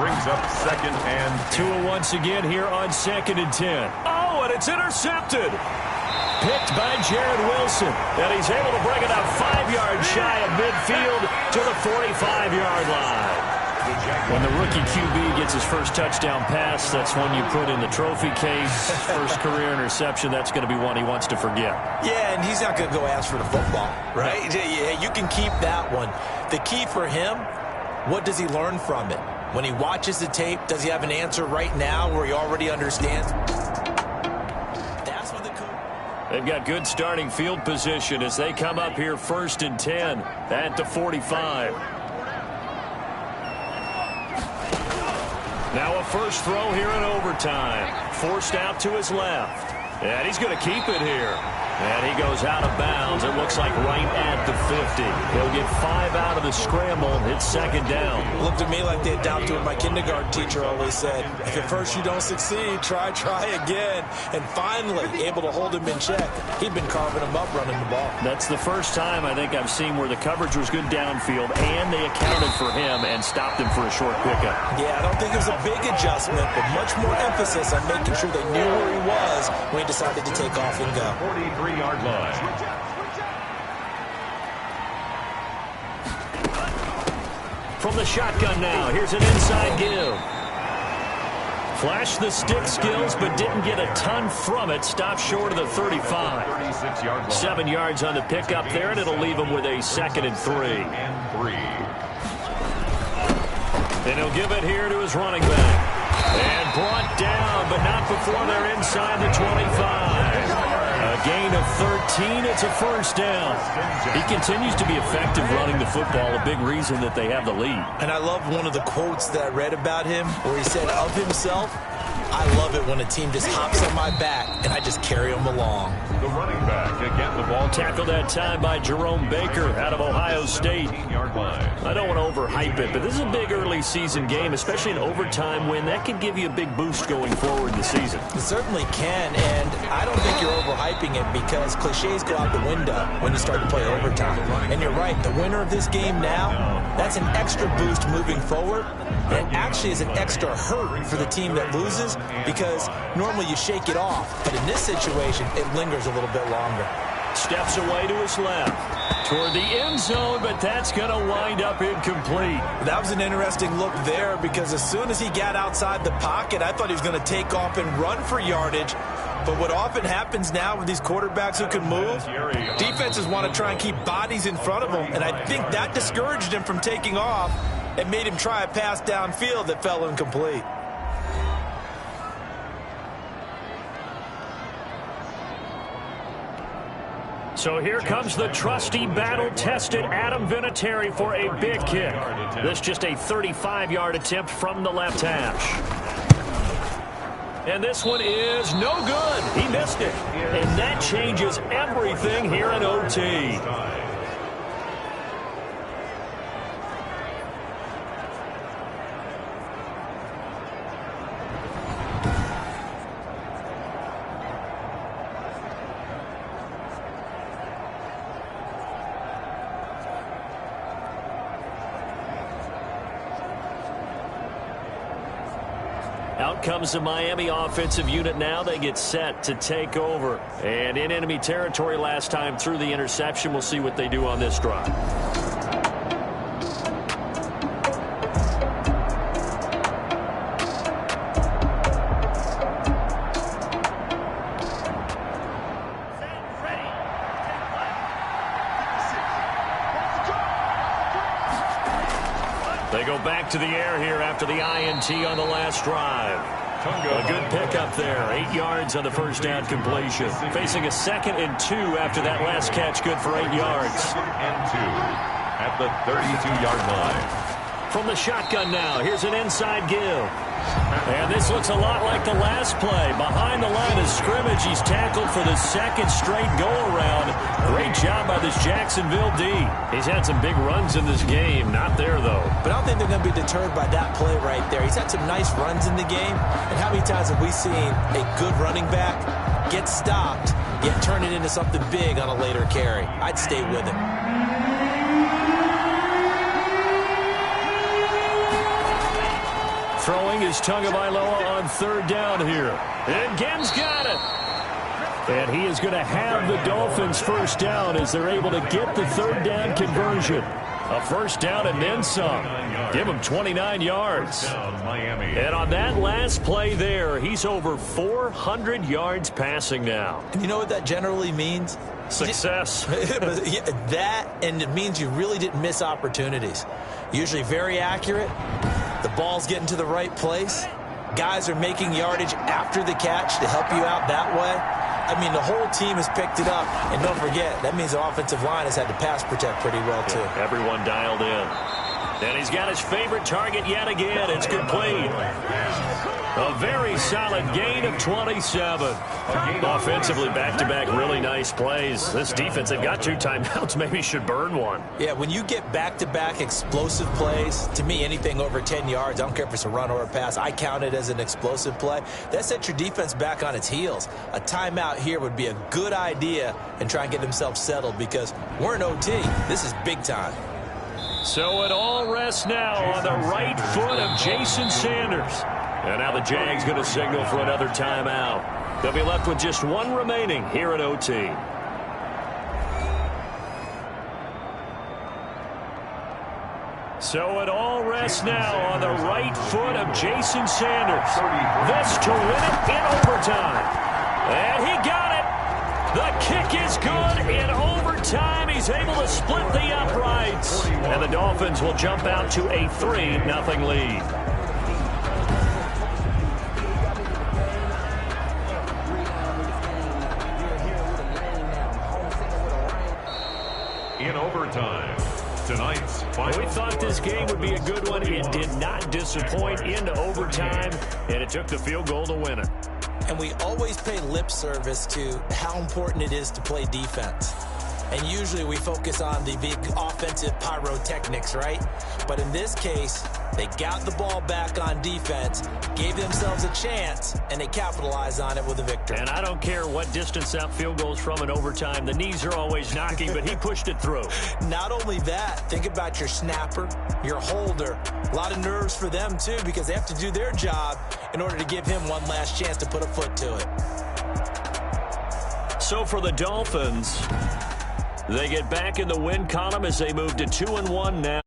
Brings up second and Tua once again here on second and 10. Oh, and it's intercepted. Picked by Jared Wilson. And he's able to bring it up 5 yards shy of midfield to the 45-yard line. When the rookie QB gets his first touchdown pass, that's one you put in the trophy case. First career interception, that's going to be one he wants to forget. Yeah, and he's not going to go ask for the football, right? Yeah, you can keep that one. The key for him, what does he learn from it? When he watches the tape, does he have an answer right now where he already understands? That's what the coach... They've got good starting field position as they come up here first and 10 at the 45. Now a first throw here in overtime. Forced out to his left. And he's going to keep it here. And he goes out of bounds. It looks like right at the 50. He'll get 5 out of the scramble. It's second down. Looked to me like they adopted what my kindergarten teacher always said. If at first you don't succeed, try again. And finally, able to hold him in check. He'd been carving him up running the ball. That's the first time I think I've seen where the coverage was good downfield and they accounted for him and stopped him for a short pickup. Yeah, I don't think it was a big adjustment, but much more emphasis on making sure they knew where he was when he decided to take off and go. 43-yard line. From the shotgun now, here's an inside give. Flashed the stick skills, but didn't get a ton from it. Stopped short of the 35. 36-yard line. 7 yards on the pickup there, and it'll leave him with a 2nd and 3. And he'll give it here to his running back. And brought down, but not before they're inside the 25. A gain of 13. It's a first down. He continues to be effective running the football, a big reason that they have the lead. And I love one of the quotes that I read about him where he said of himself, I love it when a team just hops on my back and I just carry them along. The running back again, the ball tackled that time by Jerome Baker out of Ohio State. I don't want to overhype it, but this is a big early season game, especially an overtime win. That could give you a big boost going forward in the season. It certainly can, and I don't think you're overhyping it because cliches go out the window when you start to play overtime. And you're right, the winner of this game now, that's an extra boost moving forward. And it actually is an extra hurt for the team that loses because normally you shake it off. But in this situation, it lingers a little bit longer. Steps away to his left toward the end zone, but that's going to wind up incomplete. That was an interesting look there because as soon as he got outside the pocket, I thought he was going to take off and run for yardage. But what often happens now with these quarterbacks who can move, defenses want to try and keep bodies in front of them, and I think that discouraged him from taking off and made him try a pass downfield that fell incomplete. So here comes the trusty, battle-tested Adam Vinatieri for a big kick. This just a 35-yard attempt from the left hash. And this one is no good. He missed it. And that changes everything here in OT. Out comes the Miami offensive unit now. They get set to take over. And in enemy territory last time through the interception. We'll see what they do on this drive. They go back to the air here after the INT on the last drive. A good pickup there. 8 yards on the first down completion. Facing a 2nd and 2 after that last catch. Good for 8 yards. 2nd and 2 at the 32-yard line. From the shotgun now, here's an inside give. And this looks a lot like the last play. Behind the line of scrimmage, he's tackled for the 2nd straight go-around. Great job by this Jacksonville D. He's had some big runs in this game. Not there, though. But I don't think they're going to be deterred by that play right there. He's had some nice runs in the game. And how many times have we seen a good running back get stopped, yet turn it into something big on a later carry? I'd stay with him. Throwing is Tagovailoa on 3rd down here. And Gen's got it. And he is going to have the Dolphins first down as they're able to get the 3rd down conversion. A first down and then some. Give him 29 yards. And on that last play there, he's over 400 yards passing now. And you know what that generally means? Success. That, and it means you really didn't miss opportunities. Usually very accurate. The ball's getting to the right place. Guys are making yardage after the catch to help you out that way. I mean, the whole team has picked it up. And don't forget, that means the offensive line has had to pass protect pretty well, too. Yeah, everyone dialed in. And he's got his favorite target yet again. It's complete. A very solid gain of 27. Offensively, back-to-back really nice plays. This defense, they've got 2 timeouts, maybe should burn one. Yeah, when you get back-to-back explosive plays, to me, anything over 10 yards, I don't care if it's a run or a pass, I count it as an explosive play. That sets your defense back on its heels. A timeout here would be a good idea and try and get themselves settled because we're in OT. This is big time. So it all rests now on the right foot of Jason Sanders. And now the Jags going to signal for another timeout. They'll be left with just 1 remaining here at OT. So it all rests now on the right foot of Jason Sanders. This to win it in overtime. And he got it. The kick is good in overtime. He's able to split the uprights. And the Dolphins will jump out to a 3-0 lead. In overtime, tonight's final. We thought this game would be a good one. It did not disappoint into overtime, and it took the field goal to win it. And we always pay lip service to how important it is to play defense. And usually we focus on the big offensive pyrotechnics, right? But in this case, they got the ball back on defense, gave themselves a chance, and they capitalized on it with a victory. And I don't care what distance that field goes from in overtime. The knees are always knocking, but he pushed it through. Not only that, think about your snapper, your holder. A lot of nerves for them, too, because they have to do their job in order to give him one last chance to put a foot to it. So for the Dolphins, they get back in the win column as they move to 2-1 now.